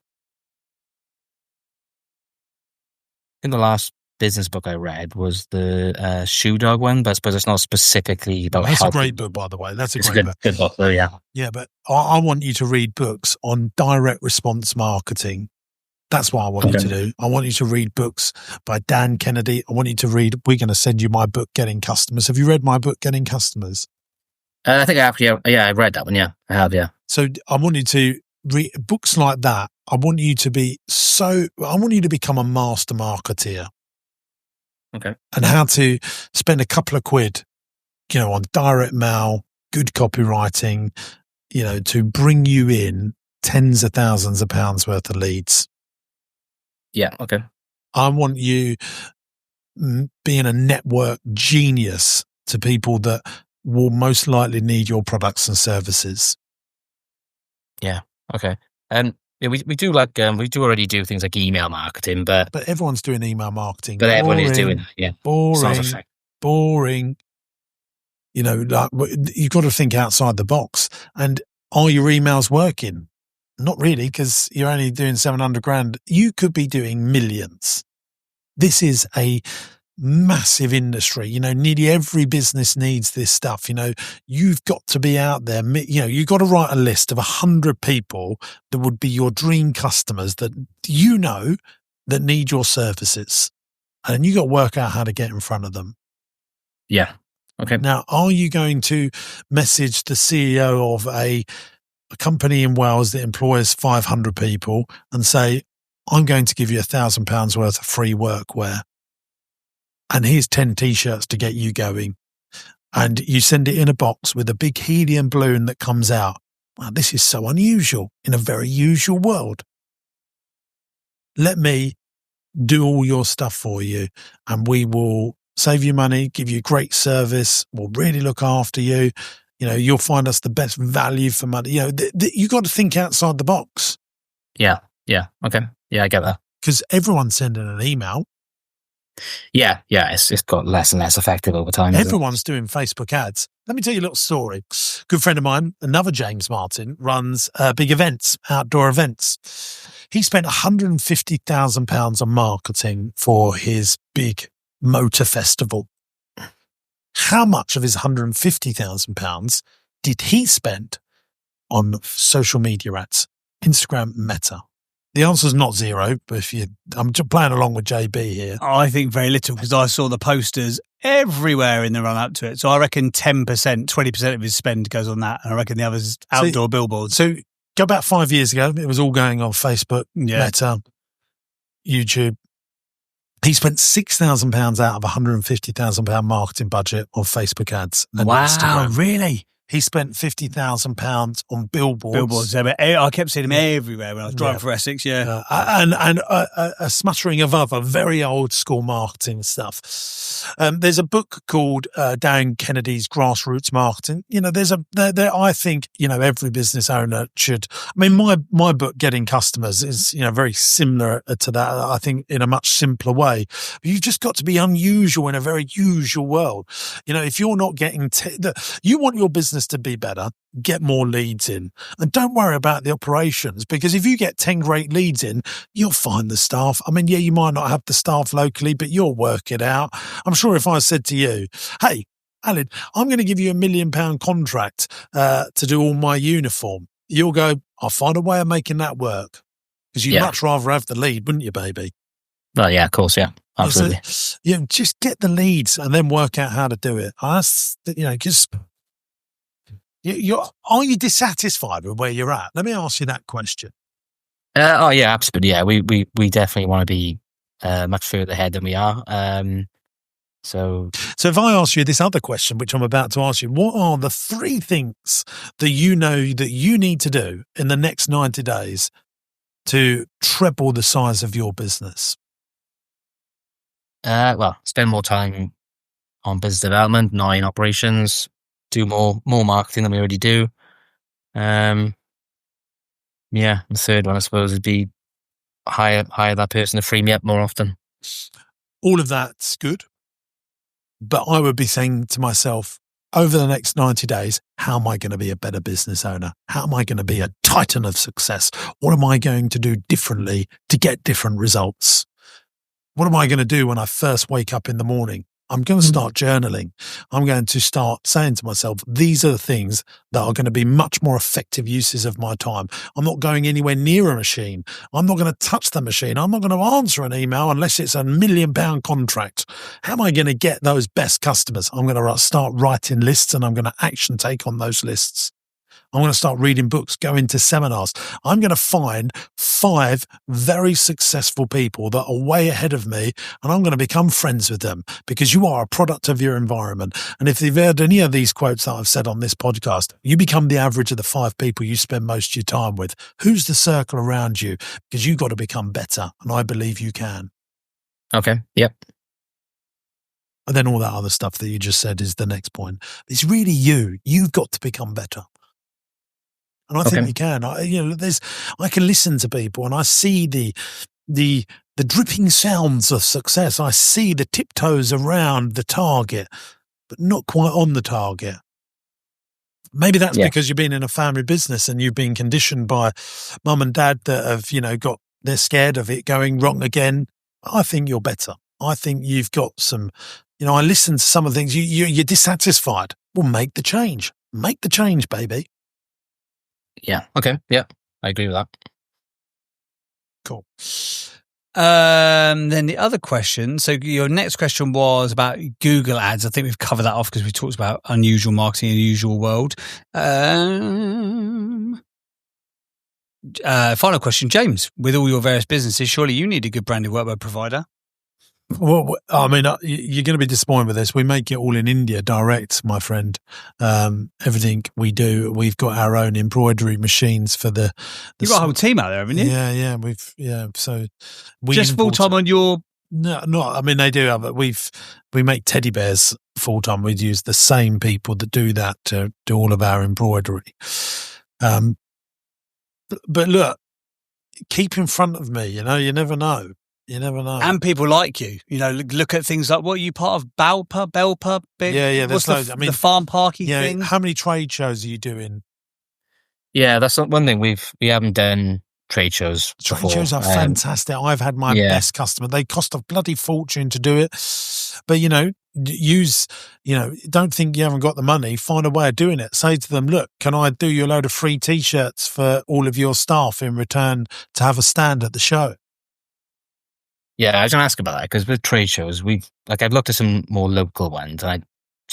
S4: think the last business book I read was the Shoe Dog one, but I suppose it's not specifically about
S1: That's
S4: helping.
S1: a great book, by the way. That's a
S4: It's
S1: great book.
S4: Good book, though, yeah.
S1: Yeah, but I want you to read books on direct response marketing. That's what I want you to do. I want you to read books by Dan Kennedy. I want you to read, we're going to send you my book, Getting Customers. Have you read my book, Getting Customers?
S4: I think I have, yeah. Yeah, I read that one, yeah. I have, yeah.
S1: So I want you to read books like that. I want you to become a master marketeer.
S4: Okay.
S1: And how to spend a couple of quid, on direct mail, good copywriting, to bring you in tens of thousands of pounds worth of leads.
S4: Yeah. Okay.
S1: I want you being a network genius to people that will most likely need your products and services.
S4: Yeah. Okay. Yeah, we do already do things like email marketing, but
S1: everyone's doing email marketing.
S4: But everyone is doing it. Yeah.
S1: Boring. You've got to think outside the box. And are your emails working? Not really, because you're only doing 700 grand. You could be doing millions. This is a massive industry. Nearly every business needs this stuff. You've got to be out there. You've got to write a list of 100 people that would be your dream customers that that need your services. And you got to work out how to get in front of them.
S4: Yeah. Okay.
S1: Now, are you going to message the CEO of a company in Wales that employs 500 people and say, I'm going to give you £1,000 worth of free workwear, and here's 10 T-shirts to get you going, and you send it in a box with a big helium balloon that comes out? Wow, this is so unusual in a very usual world. let me do all your stuff for you, and we will save you money, give you great service. We'll really look after you. You'll find us the best value for money. You got to think outside the box.
S4: Yeah. Okay. Yeah, I get that.
S1: Because everyone's sending an email.
S4: Yeah. It's got less and less effective over time.
S1: Everyone's doing Facebook ads. Let me tell you a little story. Good friend of mine, another James Martin, runs big events, outdoor events. He spent £150,000 on marketing for his big motor festival. How much of his £150,000 did he spend on social media ads, Instagram, Meta? The answer is not zero, but I'm just playing along with JB here.
S2: I think very little, because I saw the posters everywhere in the run up to it. So I reckon 10%, 20% of his spend goes on that. And I reckon the others outdoor billboards.
S1: So go back 5 years ago, it was all going on Facebook, Meta, YouTube. He spent £6,000 out of a £150,000 marketing budget on Facebook ads. And
S2: wow,
S1: Instagram.
S2: Really?
S1: He spent £50,000 on billboards.
S2: I kept seeing them everywhere when I was driving for Essex. Yeah,
S1: and a smattering of other very old school marketing stuff. There's a book called Dan Kennedy's Grassroots Marketing. I think every business owner should. I mean, my book Getting Customers is very similar to that. I think in a much simpler way. But you've just got to be unusual in a very usual world. If you're not getting you want your business to be better, get more leads in, and don't worry about the operations, because if you get 10 great leads in, you'll find the staff. I mean, you might not have the staff locally, but you'll work it out. I'm sure if I said to you, hey, Aled, I'm going to give you £1 million contract to do all my uniform, you'll go, I'll find a way of making that work, because you'd much rather have the lead, wouldn't you, baby?
S4: Well, yeah, of course, yeah. Absolutely.
S1: So, just get the leads and then work out how to do it. Are you dissatisfied with where you're at? Let me ask you that question.
S4: Yeah, absolutely. Yeah, we definitely want to be much further ahead than we are. So
S1: if I ask you this other question, which I'm about to ask you, what are the 3 things that that you need to do in the next 90 days to treble the size of your business?
S4: Well, spend more time on business development, not in operations. Do more marketing than we already do. The third one, I suppose, would be hire that person to free me up more often.
S1: All of that's good, but I would be saying to myself, over the next 90 days, how am I going to be a better business owner? How am I going to be a titan of success? What am I going to do differently to get different results? What am I going to do when I first wake up in the morning? I'm going to start journaling. I'm going to start saying to myself, these are the things that are going to be much more effective uses of my time. I'm not going anywhere near a machine. I'm not going to touch the machine. I'm not going to answer an email unless it's £1 million contract. How am I going to get those best customers? I'm going to start writing lists, and I'm going to action take on those lists. I'm going to start reading books, going to seminars. I'm going to find 5 very successful people that are way ahead of me, and I'm going to become friends with them, because you are a product of your environment. And if you've heard any of these quotes that I've said on this podcast, you become the average of the 5 people you spend most of your time with. Who's the circle around you? Because you've got to become better, and I believe you can.
S4: Okay, yep.
S1: And then all that other stuff that you just said is the next point. It's really you. You've got to become better. And I think you can. I can listen to people, and I see the dripping sounds of success. I see the tiptoes around the target, but not quite on the target. Maybe that's because you've been in a family business and you've been conditioned by mum and dad that have, they're scared of it going wrong again. I think you're better. I think you've got some, I listen to some of the things you're dissatisfied. Well, make the change. Make the change, baby.
S4: Yeah. Okay. Yeah. I agree with that.
S1: Cool.
S2: Then the other question. So your next question was about Google ads. I think we've covered that off because we talked about unusual marketing in the usual world. Final question, James. With all your various businesses, surely you need a good branded workwear provider.
S1: Well, I mean, you're going to be disappointed with this. We make it all in India direct, my friend. Everything we do, we've got our own embroidery machines for the
S2: You've got a whole team out there, haven't you?
S1: Yeah. So we
S2: just full time on your.
S1: No, not. I mean, they do have it. We make teddy bears full time. We'd use the same people that do that to do all of our embroidery. But look, keep in front of me. You never know. You never know.
S2: And people like you. Look at things like, what are you part of? Belper?
S1: Yeah. There's loads.
S2: The farm parky thing.
S1: How many trade shows are you doing?
S4: Yeah, that's one thing we haven't done trade shows
S1: Trade
S4: before.
S1: shows are fantastic. I've had my best customer. They cost a bloody fortune to do it. But, don't think you haven't got the money. Find a way of doing it. Say to them, look, can I do you a load of free T-shirts for all of your staff in return to have a stand at the show?
S4: Yeah, I was going to ask about that because with trade shows, I've looked at some more local ones.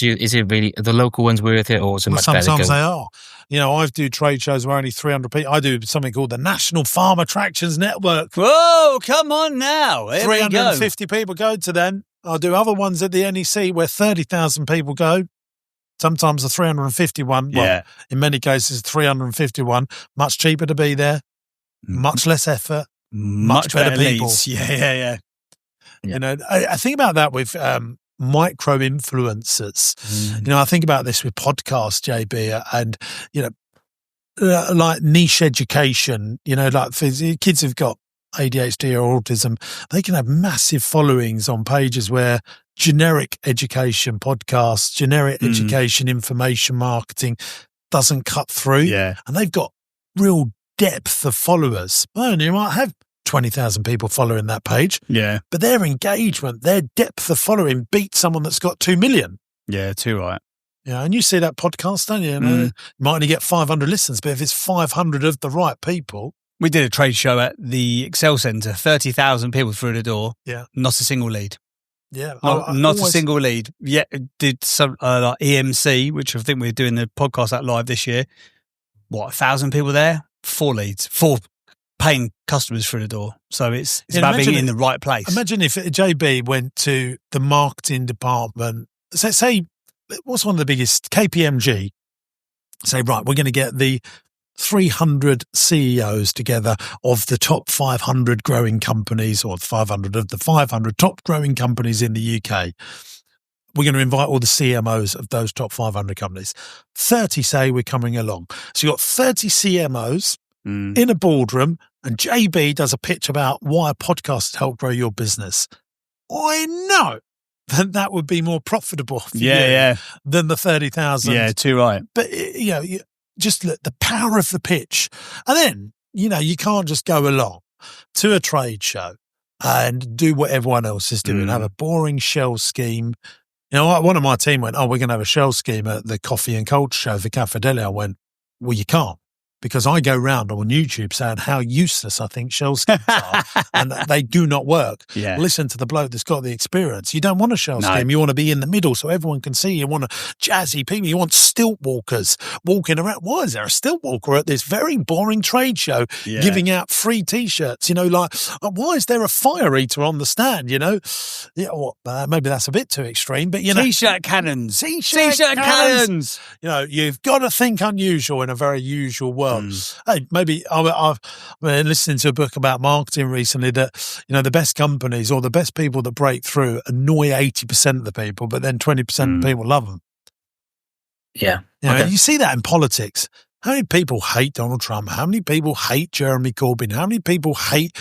S4: Is it really the local ones worth it, or is it much better?
S1: Sometimes they are. I do trade shows where only 300 people. I do something called the National Farm Attractions Network.
S2: Whoa, come on now!
S1: 350 people go to them. I'll do other ones at the NEC where 30,000 people go. Sometimes the 351. Well, in many cases, 351. Much cheaper to be there. Much less effort. Much better people.
S2: Leads. Yeah.
S1: I think about that with micro influencers. I think about this with podcasts, JB, and like niche education. Like for kids who've got ADHD or autism, they can have massive followings on pages where generic education podcasts, generic education information marketing doesn't cut through.
S2: Yeah,
S1: and they've got real depth of followers. Well, you might have 20,000 people following that page.
S2: Yeah.
S1: But their engagement, their depth of following beats someone that's got 2 million.
S2: Yeah, too right.
S1: Yeah, and you see that podcast, don't you? You might only get 500 listens, but if it's 500 of the right people.
S2: We did a trade show at the Excel Centre, 30,000 people through the door.
S1: Yeah.
S2: Not a single lead.
S1: Yeah.
S2: Not a single lead. Yeah, did some like EMC, which I think we're doing the podcast at live this year. 1,000 people there? 4 leads, 4 paying customers through the door. So it's about being in the right place.
S1: Imagine if JB went to the marketing department, say what's one of the biggest, KPMG, say, right, we're going to get the 300 CEOs together of the top 500 growing companies, or 500 of the 500 top growing companies in the UK. We're going to invite all the CMOs of those top 500 companies. 30 say we're coming along. So you've got 30 CMOs in a boardroom, and JB does a pitch about why a podcast helped grow your business. I know that would be more profitable for you than the 30,000.
S2: Yeah, too right.
S1: But, just look, the power of the pitch. And then, you can't just go along to a trade show and do what everyone else is doing, have a boring shell scheme. One of my team went, we're going to have a shell scheme at the Coffee and Culture show for Cafeteria. I went, well, you can't. Because I go round on YouTube saying how useless I think shell schemes are and they do not work.
S2: Yeah.
S1: Listen to the bloke that's got the experience. You don't want a shell scheme. You want to be in the middle so everyone can see. You want jazzy people. You want stilt walkers walking around. Why is there a stilt walker at this very boring trade show giving out free T-shirts? Why is there a fire eater on the stand? Maybe that's a bit too extreme, but
S2: T-shirt cannons.
S1: T-shirt cannons. You've got to think unusual in a very usual world. Hey, maybe I've been listening to a book about marketing recently that, the best companies or the best people that break through annoy 80% of the people, but then 20% of the people love them.
S4: Yeah.
S1: You see that in politics. How many people hate Donald Trump? How many people hate Jeremy Corbyn? How many people hate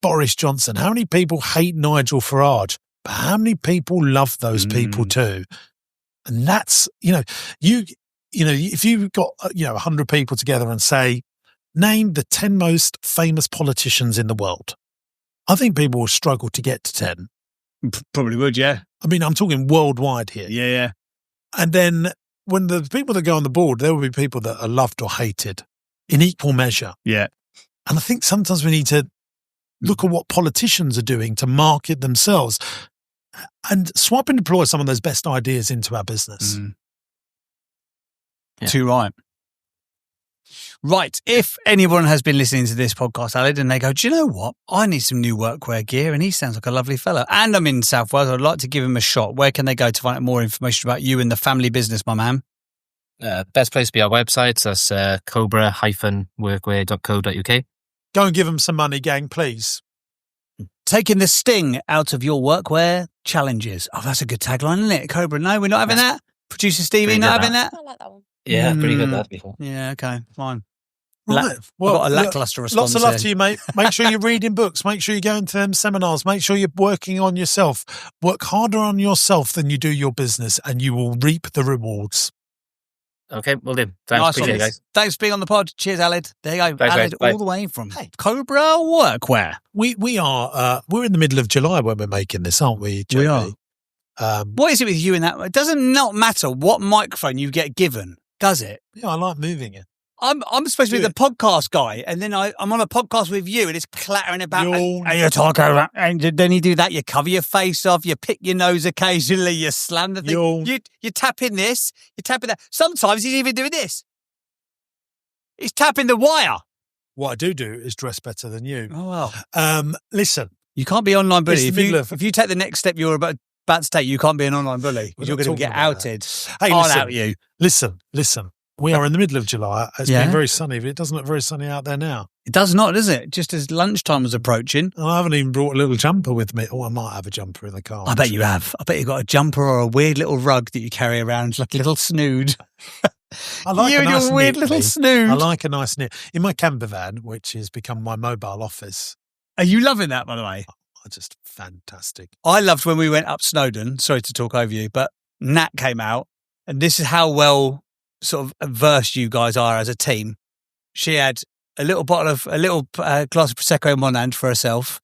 S1: Boris Johnson? How many people hate Nigel Farage? But how many people love those people too? And that's, if you've got, 100 people together and say, name the 10 most famous politicians in the world, I think people will struggle to get to 10.
S2: Probably would, yeah.
S1: I mean, I'm talking worldwide here.
S2: Yeah.
S1: And then when the people that go on the board, there will be people that are loved or hated in equal measure.
S2: Yeah.
S1: And I think sometimes we need to look at what politicians are doing to market themselves and swap and deploy some of those best ideas into our business.
S2: Yeah. Too right. Right. If anyone has been listening to this podcast, Aled, and they go, do you know what? I need some new workwear gear, and he sounds like a lovely fellow. And I'm in South Wales. I'd like to give him a shot. Where can they go to find out more information about you and the family business, my man?
S4: Best place to be our website. That's cobra-workwear.co.uk.
S1: Go and give them some money, gang, please.
S2: Taking the sting out of your workwear challenges. Oh, that's a good tagline, isn't it? Cobra, no, we're not having that. Producer Stevie, not having that.
S3: I like that one.
S4: Yeah, pretty good that before.
S2: Yeah, okay, fine.
S1: Right.
S2: I've got a lackluster response.
S1: Lots of love
S2: here.
S1: to you, mate. Make sure you're reading books. Make sure you're going to them seminars. Make sure you're working on yourself. Work harder on yourself than you do your business, and you will reap the rewards.
S4: Okay, well then. Thanks,
S2: Nice
S4: appreciate
S2: one.
S4: it, guys.
S2: Thanks for being on the pod. Cheers, Aled. There you go.
S4: Thanks,
S2: Aled,
S4: mate. Bye.
S2: all the way from Cobra Workwear.
S1: We are we're in the middle of July when we're making this, aren't we, Jamie?
S2: We are. What is it with you in that? It doesn't not matter what microphone you get given, does it?
S1: Yeah, I like moving it.
S2: I'm supposed to be the podcast guy, and then I'm on a podcast with you, and it's clattering about. And you talk over, and then you do that. You cover your face off. You pick your nose occasionally. You slam the thing. You tap in this. You tap in that. Sometimes he's even doing this. He's tapping the wire.
S1: What I do is dress better than you.
S2: Oh well.
S1: Listen,
S2: You can't be online bully.
S1: It's
S2: If you take the next step you're about to take, you can't be an online bully because you're going to get outed.
S1: Hey,
S2: I'll
S1: listen,
S2: out you.
S1: Listen. We are in the middle of July. It's been very sunny, but it doesn't look very sunny out there now.
S2: It does not, does it? Just as lunchtime was approaching.
S1: And I haven't even brought a little jumper with me. Oh, I might have a jumper in the car.
S2: I bet you have. I bet you've got a jumper or a weird little rug that you carry around like a little snood.
S1: I like
S2: you
S1: a
S2: and
S1: nice
S2: your weird
S1: knit,
S2: little
S1: mate.
S2: snood.
S1: I like a nice knit. In my camper van, which has become my mobile office,
S2: Are you loving that, by the way?
S1: just fantastic.
S2: I loved when we went up Snowdon. Sorry to talk over you, but Nat came out, and this is how well sort of versed you guys are as a team. She had a little glass of Prosecco in one hand for herself,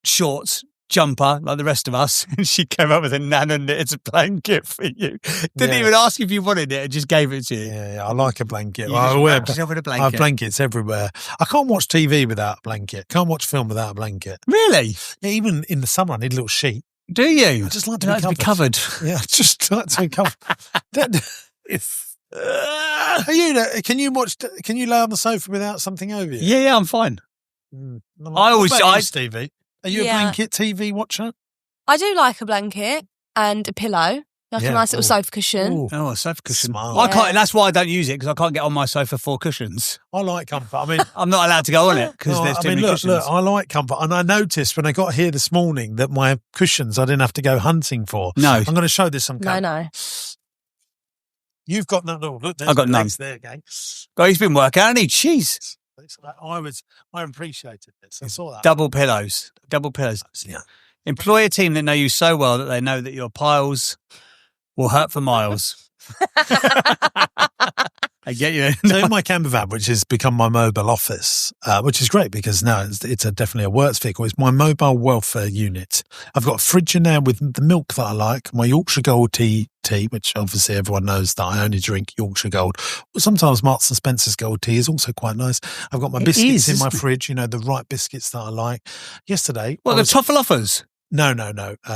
S2: shorts, jumper like the rest of us, and she came up with a nano knitted blanket for you. Didn't even ask if you wanted it, and just gave it to you.
S1: Yeah, I like a blanket.
S2: You
S1: I
S2: just
S1: wear
S2: wrapped yourself in a
S1: I
S2: blanket.
S1: have blankets everywhere. I can't watch TV without a blanket. Can't watch film without a blanket.
S2: Really?
S1: Yeah, even in the summer, I need a little sheet.
S2: Do you?
S1: I just like to
S2: You
S1: be
S2: like
S1: covered.
S2: to be covered.
S1: Yeah, I just like to be covered. Are you? Can you watch? Can you lay on the sofa without something over you?
S2: Yeah, I'm fine.
S1: What about you, Stevie? Are you a
S3: Yeah.
S1: blanket TV watcher?
S3: I do like a blanket and a pillow, like
S1: Yeah.
S3: a nice little
S1: Ooh.
S3: sofa cushion.
S1: Ooh,
S2: Oh, a sofa cushion.
S1: Smart.
S2: I can't.
S3: Yeah.
S2: That's why I don't use it because I can't get on my sofa for cushions.
S1: I like comfort. I mean,
S2: I'm not allowed to go on it because
S1: no,
S2: there's too many
S1: look,
S2: cushions.
S1: I like comfort, and I noticed when I got here this morning that my cushions I didn't have to go hunting for.
S2: No.
S1: I'm going to show this on camera.
S3: No.
S1: You've got none. Oh, look, there's
S2: I've got
S1: the
S2: none.
S1: legs there, gang.
S2: God, he's been working, hasn't he? Jeez.
S1: I appreciated this. I saw that.
S2: Double pillows.
S1: Yeah.
S2: Employ a team that know you so well that they know that your piles will hurt for miles. I get you.
S1: So in my camper van, which has become my mobile office, which is great because now it's definitely a works vehicle. It's my mobile welfare unit. I've got a fridge in there with the milk that I like, my Yorkshire Gold tea, which obviously everyone knows that I only drink Yorkshire Gold. Sometimes Marks and Spencer's Gold tea is also quite nice. I've got my biscuits in my fridge, the right biscuits that I like. Yesterday,
S2: What, the Toffel offers?
S1: No.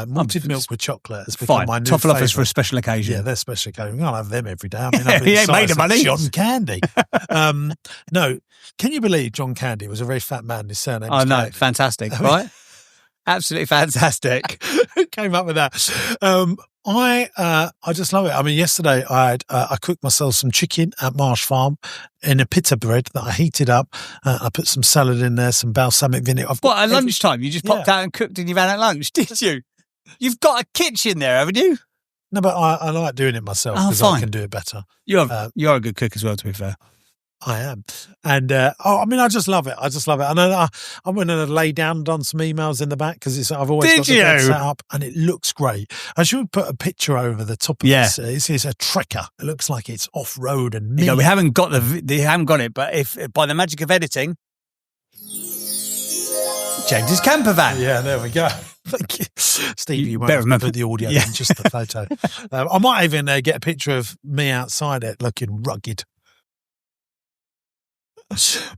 S1: Malted milk with chocolate has become my new
S2: Toffel offers
S1: favourite.
S2: for a special occasion.
S1: Yeah, they're special occasion. We can't have them every day. I mean, I've been
S2: He ain't made of money.
S1: John Candy. No, can you believe John Candy was a very fat man? His surname was
S2: Oh, no.
S1: Candy.
S2: Fantastic, right? Absolutely fantastic.
S1: Who came up with that? I just love it. I mean, yesterday I cooked myself some chicken at Marsh Farm in a pita bread that I heated up. I put some salad in there, some balsamic vinegar.
S2: What, at lunchtime? You just popped out and cooked and you ran at lunch, did you? You've got a kitchen there, haven't you?
S1: No, but I like doing it myself
S2: Oh,
S1: because I
S2: fine.
S1: can do it better.
S2: You're a good cook as well, to be fair.
S1: I am. And, I just love it. And I went and lay down and done some emails in the back because I've always got the bed set up and it looks great. I should put a picture over the top of this. It's a trekker. It looks like it's off-road and mini.
S2: We haven't got it, but if by the magic of editing, James's camper van.
S1: Yeah, there we go. Thank you. Steve, you won't
S2: better
S1: have to
S2: remember-
S1: put the audio
S2: Yeah.
S1: in, just the photo. I might even get a picture of me outside it looking rugged.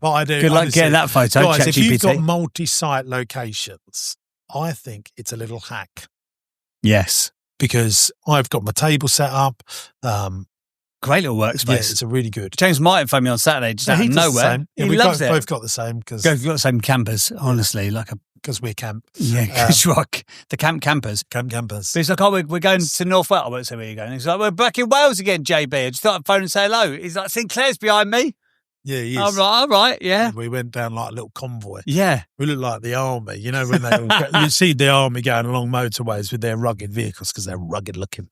S1: But I do.
S2: Good luck
S1: honestly.
S2: getting that photo,
S1: Guys, if you've got
S2: ChatGPT.
S1: multi-site locations, I think it's a little hack
S2: Yes.
S1: because I've got my table set up.
S2: Great little workspace.
S1: Yeah, it's a really good.
S2: James Martin phoned me on Saturday just out of
S1: does the
S2: nowhere.
S1: same. Yeah,
S2: He
S1: we
S2: loves it.
S1: both got the same because
S2: We've got the same campers, honestly,
S1: because we're camp.
S2: Yeah, because rock the camp campers.
S1: Camp campers.
S2: But he's like, we're going to North Wales. I won't say where you're going. He's like, we're back in Wales again, JB. I just thought I'd phone and say hello. He's like, Sinclair's behind me.
S1: Yeah, he is.
S2: All right, yeah.
S1: We went down like a little convoy.
S2: Yeah.
S1: We look like the army. You know, when you see the army going along motorways with their rugged vehicles because they're rugged looking.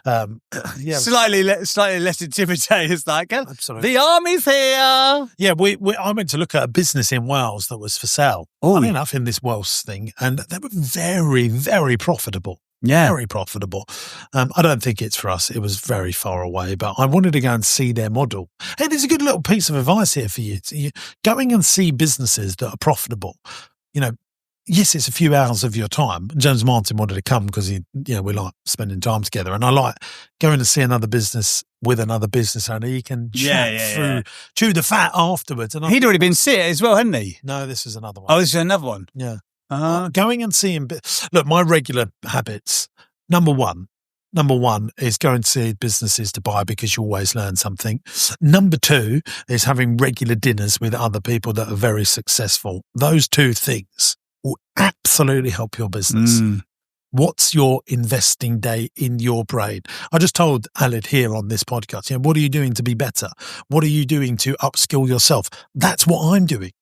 S1: Yeah,
S2: Slightly less intimidating. It's like,
S1: absolutely.
S2: the army's here.
S1: Yeah, I went to look at a business in Wales that was for sale. Funny enough, in this Welsh thing, and they were very, very profitable.
S2: Yeah.
S1: Very profitable. I don't think it's for us. It was very far away, but I wanted to go and see their model. Hey, there's a good little piece of advice here for you. Going and see businesses that are profitable. You know, yes, it's a few hours of your time. James Martin wanted to come because we like spending time together, and I like going to see another business with another business owner. You can chat chew the fat afterwards. And
S2: he'd already been see it as well, hadn't he?
S1: No, this is another one.
S2: Oh, this is another one.
S1: Yeah. Going and seeing. Look, my regular habits. Number one is going to see businesses to buy because you always learn something. Number two is having regular dinners with other people that are very successful. Those two things will absolutely help your business. What's your investing day in your brain? I just told Aled here on this podcast, what are you doing to be better? What are you doing to upskill yourself? That's what I'm doing.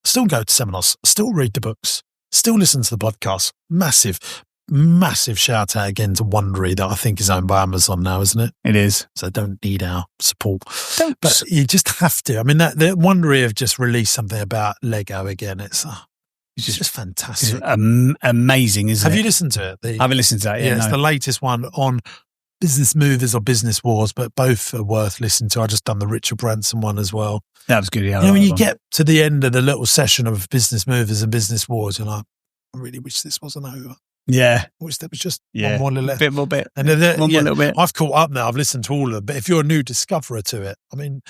S1: Still go to seminars, still read the books, still listen to the podcast. Massive shout out again to Wondery that I think is owned by Amazon now, isn't it?
S2: It is.
S1: So don't need our support. But you just have to. I mean, the Wondery have just released something about Lego again. It's just fantastic.
S2: It's amazing, isn't it?
S1: Have you listened to it?
S2: I haven't listened to that yet.
S1: Yeah, it's the latest one on business movers or business wars, but both are worth listening to. I just done the Richard Branson one as well.
S2: That was good. Yeah,
S1: when you get to the end of the little session of business movers and business wars, you're like, I really wish this wasn't over.
S2: Yeah.
S1: I wish there was just one more little
S2: bit. More bit.
S1: And one more little bit. I've caught up now. I've listened to all of them. But if you're a new discoverer to it, I mean,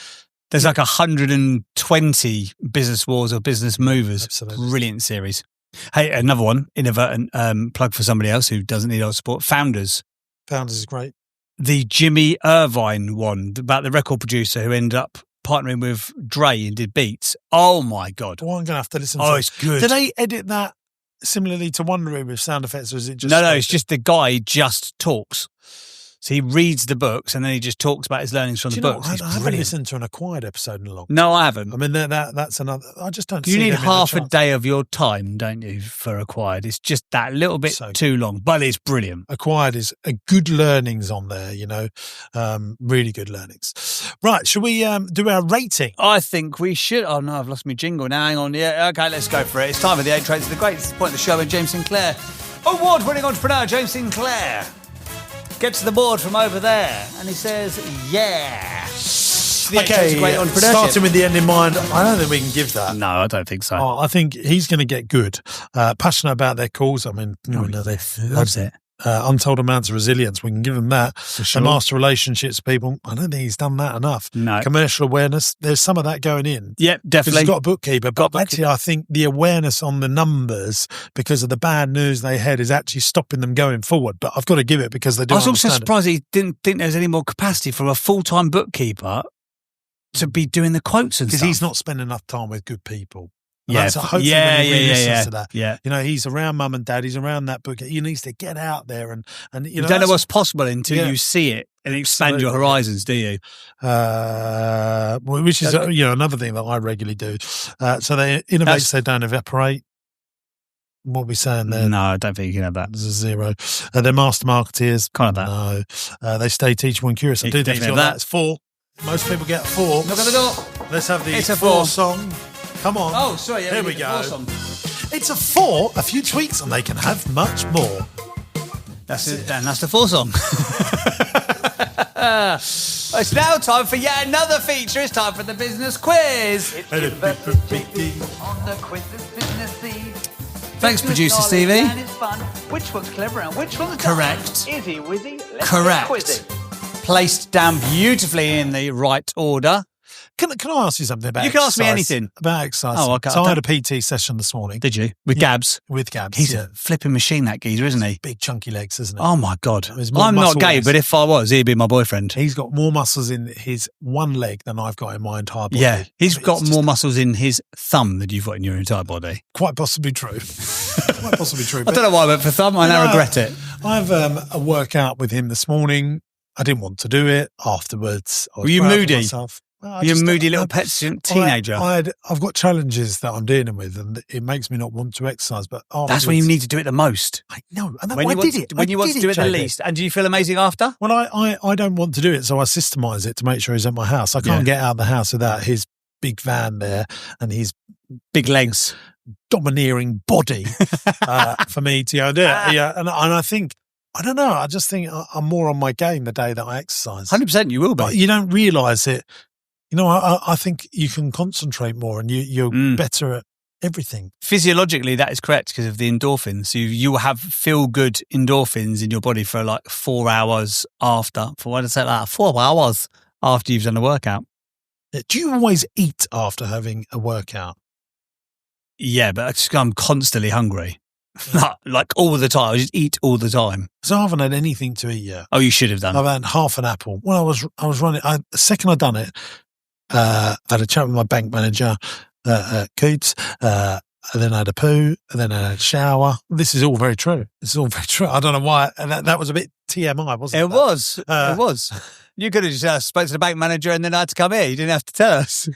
S2: there's like 120 business wars or business movers.
S1: Absolutely.
S2: Brilliant series. Hey, another one, inadvertent plug for somebody else who doesn't need our support. Founders
S1: is great.
S2: The Jimmy Irvine one about the record producer who ended up partnering with Dre and did beats. Oh my God.
S1: Well, I'm going to have to listen to
S2: it. Oh,
S1: it.
S2: it's good.
S1: Did they edit that similarly to Wondery with sound effects, or is it just...
S2: No, it's just the guy just talks. So he reads the books and then he just talks about his learnings from the books.
S1: I haven't listened to an Acquired episode in a long time.
S2: No, I haven't.
S1: I mean, that's another... I just don't see
S2: You need
S1: them
S2: half a day of your time, don't you, for Acquired? It's just that little bit too long, but it's brilliant.
S1: Acquired is a good learnings on there, really good learnings. Right, shall we do our rating?
S2: I think we should. Oh, no, I've lost my jingle now. Hang on. Yeah, okay, let's go for it. It's time for the 8 Traits of the Great. This is the point of the show with James Sinclair. Award-winning entrepreneur, James Sinclair. Gets to the board from over there and he says, yeah.
S1: Okay, starting with the end in mind, I don't think we can give that.
S2: No, I don't think so.
S1: I think he's going to get good. Passionate about their cause. I mean, they
S2: loves it.
S1: Untold amounts of resilience. We can give them that.
S2: For sure.
S1: And master relationships, people. I don't think he's done that enough.
S2: No.
S1: Commercial awareness. There's some of that going in.
S2: Yep, definitely.
S1: He's got a bookkeeper. But actually, I think the awareness on the numbers because of the bad news they had is actually stopping them going forward. But I've got to give it because they do.
S2: I was also surprised he didn't think there was any more capacity for a full-time bookkeeper to be doing the quotes and stuff.
S1: Because he's not spending enough time with good people.
S2: Yeah,
S1: so hopefully
S2: when
S1: he listens to that.
S2: Yeah.
S1: He's around mum and dad. He's around that book. He needs to get out there and
S2: you don't know what's possible until you see it and expand your horizons, do you?
S1: Which is another thing that I regularly do. So they innovate, so they don't evaporate. What are we saying there?
S2: No, I don't think you can have that.
S1: There's a 0. They're master marketeers.
S2: Can't have that.
S1: No. They stay teachable and curious. I do think that's 4. Most people get a 4.
S2: Look at the door.
S1: Let's have the
S2: it's a
S1: 4 song. Come on.
S2: Oh, sorry. Yeah,
S1: here we go. It's a 4. A few tweaks and they can have much more.
S2: That's it. And that's the 4 song. It's now time for yet another feature. It's time for the business quiz.
S5: It's on the quiz businessy.
S2: Thanks, producer Stevie.
S5: Which one's clever and which one's
S2: correct?
S5: Dumb? Izzy Wizzy. Let's
S2: correct.
S5: Get quizzy.
S2: Placed down beautifully in the right order.
S1: Can I ask you something about
S2: You can ask me
S1: exercise?
S2: anything.
S1: About exercise.
S2: Oh, okay.
S1: So I had a PT session this morning.
S2: Did you? With Gabs?
S1: With Gabs.
S2: He's a flipping machine, that geezer, isn't he?
S1: Big chunky legs, isn't it?
S2: Oh, my God.
S1: There's more
S2: I'm not
S1: muscle
S2: gay,
S1: mass.
S2: but if I was, he'd be my boyfriend.
S1: He's got more muscles in his one leg than I've got in my entire body.
S2: Yeah, he's got
S1: It's
S2: more
S1: just
S2: muscles in his thumb than you've got in your entire body.
S1: quite possibly true. Quite possibly true.
S2: I don't know why I went for thumb. I now
S1: No,
S2: regret it.
S1: I've a workout with him this morning. I didn't want to do it afterwards. I was
S2: Were you
S1: proud of
S2: moody?
S1: myself. Well, I
S2: You're a
S1: just
S2: moody
S1: don't-
S2: little
S1: I-
S2: petulant teenager.
S1: I've got challenges that I'm dealing with, and it makes me not want to exercise. But
S2: That's when you need to do it the most.
S1: I know, and
S2: When
S1: I
S2: you
S1: did
S2: want,
S1: it.
S2: when you want to do it the
S1: JB.
S2: least. And do you feel amazing after?
S1: When I don't want to do it, so I systemize it to make sure he's at my house. I can't get out of the house without his big van there and his
S2: Big legs.
S1: domineering body for me to go do it. Yeah, and I think, I don't know, I just think I'm more on my game the day that I exercise.
S2: 100% you will
S1: But
S2: be.
S1: you don't realise it. You know, I think you can concentrate more and you're better at everything.
S2: Physiologically, that is correct because of the endorphins. So you will have feel-good endorphins in your body for like 4 hours after. For what did I say that? 4 hours after you've done a workout.
S1: Do you always eat after having a workout?
S2: Yeah, but I'm constantly hungry. like all the time. I just eat all the time.
S1: So I haven't had anything to eat yet.
S2: Oh, you should have done.
S1: I've had half an apple. When I was running, the second I'd done it, I had a chat with my bank manager, Coots, and then I had a poo, and then I had a shower. This is all very true. This is all very true. I don't know why. And that was a bit TMI, wasn't it?
S2: It was. It was. You could have just spoke to the bank manager and then I had to come here. You didn't have to tell us.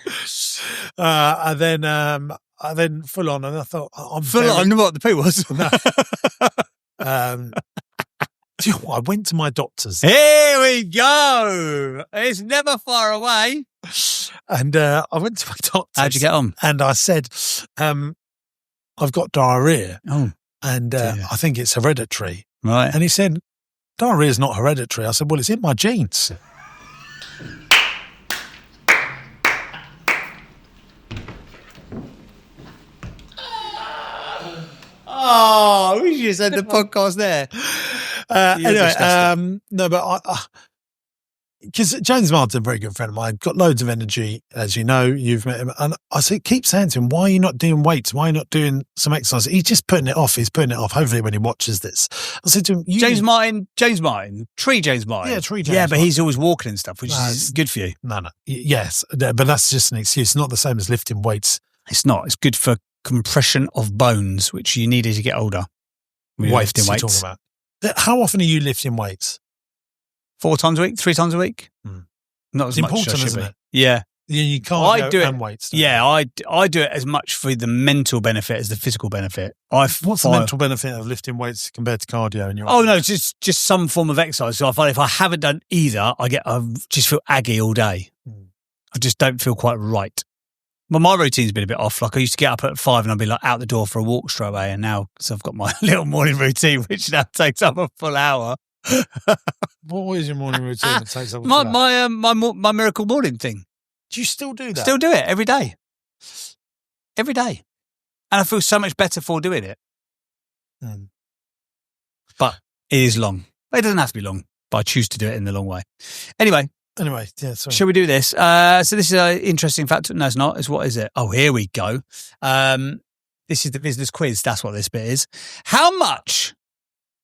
S1: And then full on, and I thought, I'm
S2: Full
S1: very-
S2: on what the poo was.
S1: Do you know what? I went to my doctor's
S2: Here we go. It's never far away.
S1: and I went to my doctor's.
S2: How'd you get on?
S1: And I said, I've got diarrhea
S2: Oh,
S1: and
S2: dear.
S1: I think it's hereditary.
S2: right.
S1: And he said, diarrhea is not hereditary. I said, well, it's in my genes.
S2: Oh, we should have said the podcast there. You're
S1: Anyway,
S2: disgusting.
S1: no, but because James Martin's a very good friend of mine, got loads of energy, as you know, you've met him. And I keep saying to him, why are you not doing weights? Why are you not doing some exercise? He's just putting it off. He's putting it off. Hopefully when he watches this. I said to him,
S2: James Martin, Tree James Martin.
S1: Yeah, Tree James
S2: Yeah, but
S1: Martin.
S2: he's always walking and stuff, which
S1: No,
S2: is good for you.
S1: No. Yes, but that's just an excuse. Not the same as lifting weights.
S2: It's not. It's good for compression of bones, which you need as you get older. When you're lifting
S1: you're
S2: weights.
S1: talking about. How often are you lifting weights?
S2: 4 times a week, 3 times a week. Not as
S1: It's
S2: much as I
S1: important,
S2: should
S1: isn't
S2: be.
S1: it?
S2: Yeah.
S1: You can't
S2: I
S1: go
S2: do it-
S1: and weights. don't you?
S2: Yeah, I do it as much for the mental benefit as the physical benefit.
S1: What's the mental benefit of lifting weights compared to cardio? In your
S2: Oh no, just some form of exercise. So I find if I haven't done either, I just feel aggy all day. I just don't feel quite right. Well, my routine's been a bit off. Like I used to get up at 5 and I'd be like out the door for a walk straight away, and now so I've got my little morning routine, which now takes up a full hour.
S1: What is your morning routine? It takes up
S2: My miracle morning thing.
S1: Do you still do that?
S2: Still do it every day. Every day. And I feel so much better for doing it.
S1: Mm.
S2: But it is long. It doesn't have to be long, but I choose to do it in the long way. Anyway,
S1: Yeah, sorry.
S2: shall we do this? So this is an interesting fact. No, it's not. It's what is it? Oh, here we go. This is the business quiz. That's what this bit is. How much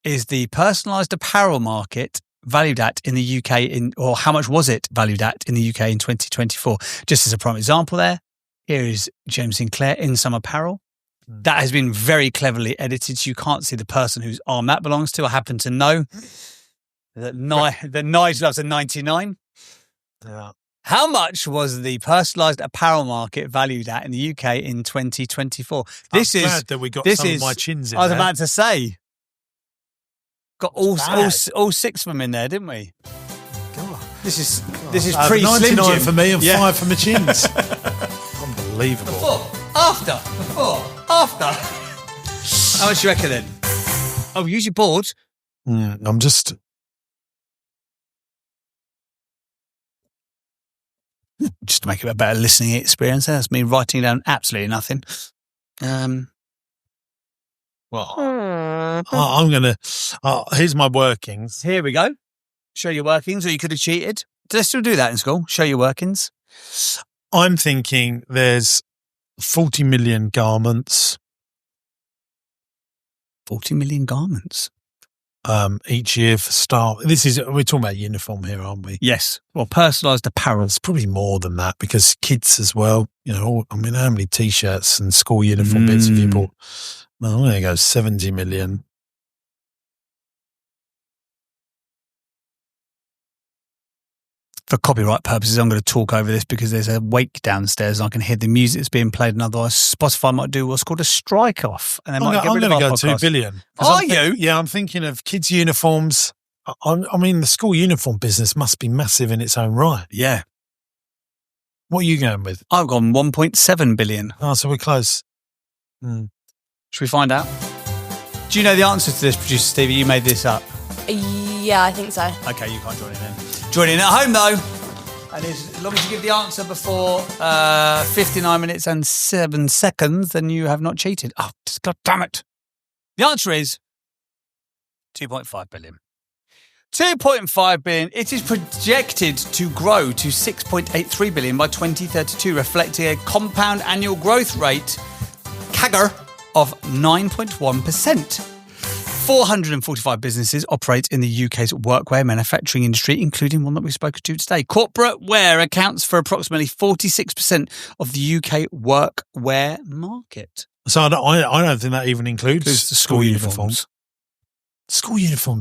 S2: is the personalised apparel market valued at in the UK or how much was it valued at in the UK in 2024? Just as a prime example there, here is James Sinclair in some apparel. That has been very cleverly edited, so you can't see the person whose arm that belongs to. I happen to know that Nigel loves a 99.
S1: Yeah.
S2: How much was the personalised apparel market valued at in the UK in 2024?
S1: I'm glad that we got some of my chins in
S2: I was
S1: there.
S2: about to say. Got all
S1: bad.
S2: 6 of them in there, didn't we?
S1: God.
S2: This is
S1: I have
S2: pre-Slim
S1: 99
S2: Jim.
S1: for me and
S2: Yeah.
S1: 5 for my chins. Unbelievable.
S2: Before, after. How much do you reckon then? Oh, use your board.
S1: I'm just...
S2: Just to make it a better listening experience. That's me writing down absolutely nothing.
S1: Well, I'm going to... here's my workings.
S2: Here we go. Show your workings, or you could have cheated. Do they still do that in school? Show your workings.
S1: I'm thinking there's 40 million garments
S2: 40 million garments.
S1: Each year for staff. We're talking about uniform here, aren't we?
S2: Yes. Well, personalised apparel.
S1: It's probably more than that because kids as well. How many T-shirts and school uniform bits have you bought? Well, there you go, 70 million.
S2: For copyright purposes, I'm going to talk over this because there's a wake downstairs and I can hear the music that's being played, and otherwise Spotify might do what's called a strike off, and they might get rid of our
S1: I'm going to go
S2: podcast.
S1: 2 billion.
S2: Are you?
S1: Yeah, I'm thinking of kids' uniforms. The school uniform business must be massive in its own right.
S2: Yeah.
S1: What are you going with?
S2: I've gone 1.7 billion.
S1: Oh, so we're close.
S2: Should we find out? Do you know the answer to this, producer Stevie? You made this up.
S3: Yeah, I think so.
S2: Okay, you can't join in then. Join in at home though. And as long as you give the answer before 59 minutes and 7 seconds, then you have not cheated. Oh, God damn it. The answer is 2.5 billion. 2.5 billion. It is projected to grow to 6.83 billion by 2032, reflecting a compound annual growth rate, CAGR, of 9.1%. 445 businesses operate in the UK's workwear manufacturing industry, including one that we've spoken to today. Corporate wear accounts for approximately 46% of the UK workwear market.
S1: So I don't think that even includes
S2: The school uniforms.
S1: School uniform,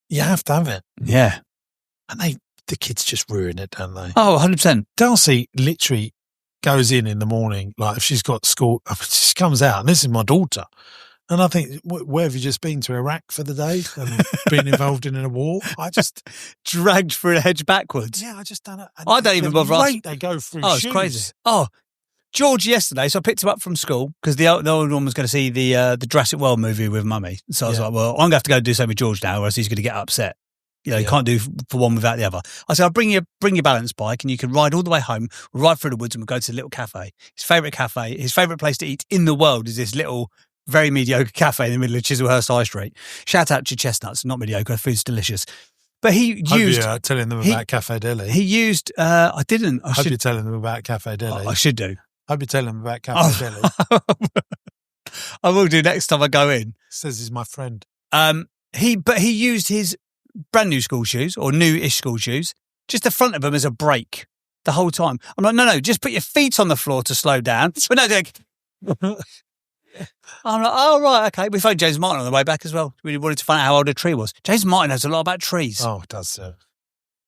S1: you have to have it.
S2: Yeah.
S1: And the kids just ruin it, don't they?
S2: Oh, 100%.
S1: Darcy literally goes in the morning, like if she's got school, she comes out, and this is my daughter. And I think, where have you just been, to Iraq for the day and been involved in a war? I just
S2: dragged through a hedge backwards.
S1: Yeah, I just don't know.
S2: I don't even bother.
S1: They go through
S2: Oh,
S1: shoes.
S2: it's crazy. Oh, George yesterday, so I picked him up from school because the old one was going to see the Jurassic World movie with Mummy. So I was like, well, I'm going to have to go do something with George now, or else he's going to get upset. You can't do for one without the other. I said, I'll bring your balance bike and you can ride all the way home. We'll ride through the woods and we'll go to the little cafe. His favourite place to eat in the world is this little, very mediocre cafe in the middle of Chislehurst High Street. Shout out to Chestnuts, not mediocre, the food's delicious. But he used...
S1: Hope you're telling them about Cafe Deli.
S2: He used... I didn't.
S1: Hope you're telling them about Cafe Deli.
S2: I should do.
S1: Hope you're telling them about Cafe Deli.
S2: I will do next time I go in.
S1: Says he's my friend.
S2: He used his brand new school shoes, or new-ish school shoes, just the front of them as a brake the whole time. I'm like, no, just put your feet on the floor to slow down. I'm like, oh, right, okay. We phoned James Martin on the way back as well. We wanted to find out how old a tree was. James Martin knows a lot about trees.
S1: Oh, it does, sir.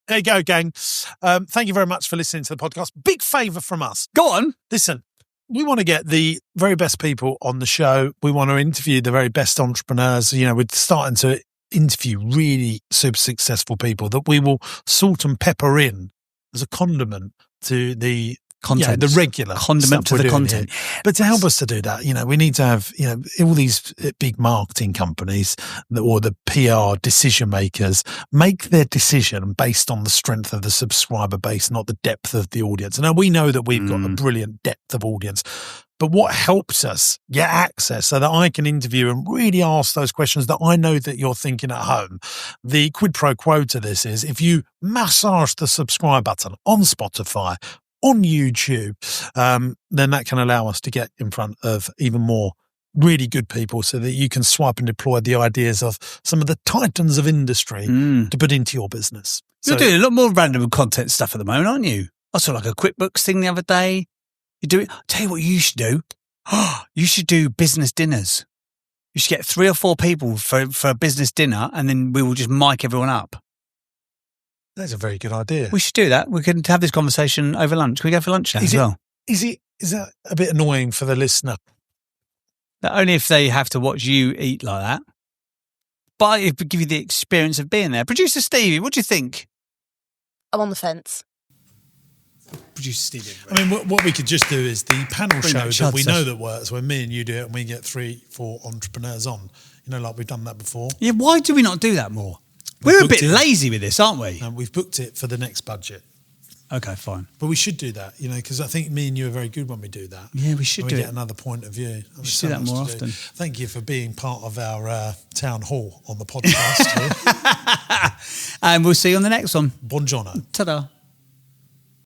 S1: There you go, gang. Thank you very much for listening to the podcast. Big favour from us.
S2: Go on.
S1: Listen, we want to get the very best people on the show. We want to interview the very best entrepreneurs. We're starting to interview really super successful people that we will salt and pepper in as a condiment to the content, the regular
S2: condiment to the content.
S1: Here. But to help us to do that, we need to have, all these big marketing companies or the PR decision makers make their decision based on the strength of the subscriber base, not the depth of the audience. Now, we know that we've got a brilliant depth of audience, but what helps us get access so that I can interview and really ask those questions that I know that you're thinking at home. The quid pro quo to this is if you massage the subscribe button on Spotify, on YouTube, then that can allow us to get in front of even more really good people so that you can swipe and deploy the ideas of some of the titans of industry to put into your business.
S2: You're doing a lot more random content stuff at the moment, aren't you? I saw like a QuickBooks thing the other day. You do it. I'll tell you what you should do. You should do business dinners. You should get 3 or 4 people for a business dinner, and then we will just mic everyone up.
S1: That's a very good idea.
S2: We should do that. We can have this conversation over lunch. Can we go for lunch now as well?
S1: Is that a bit annoying for the listener?
S2: Only if they have to watch you eat like that. But it would give you the experience of being there. Producer Stevie, what do you think?
S3: I'm on the fence.
S2: Producer Stevie.
S1: I mean, what we could just do is the panel show that we know that works, when me and you do it and we get 3-4 entrepreneurs on. Like we've done that before.
S2: Yeah, why do we not do that more? We're a bit lazy with this, aren't we?
S1: And we've booked it for the next budget.
S2: Okay, fine.
S1: But we should do that, because I think me and you are very good when we do that.
S2: Yeah, we should do it.
S1: Get another point of view.
S2: We should do that more often.
S1: Thank you for being part of our town hall on the podcast here.
S2: And we'll see you on the next one.
S1: Buongiorno.
S2: Ta-da.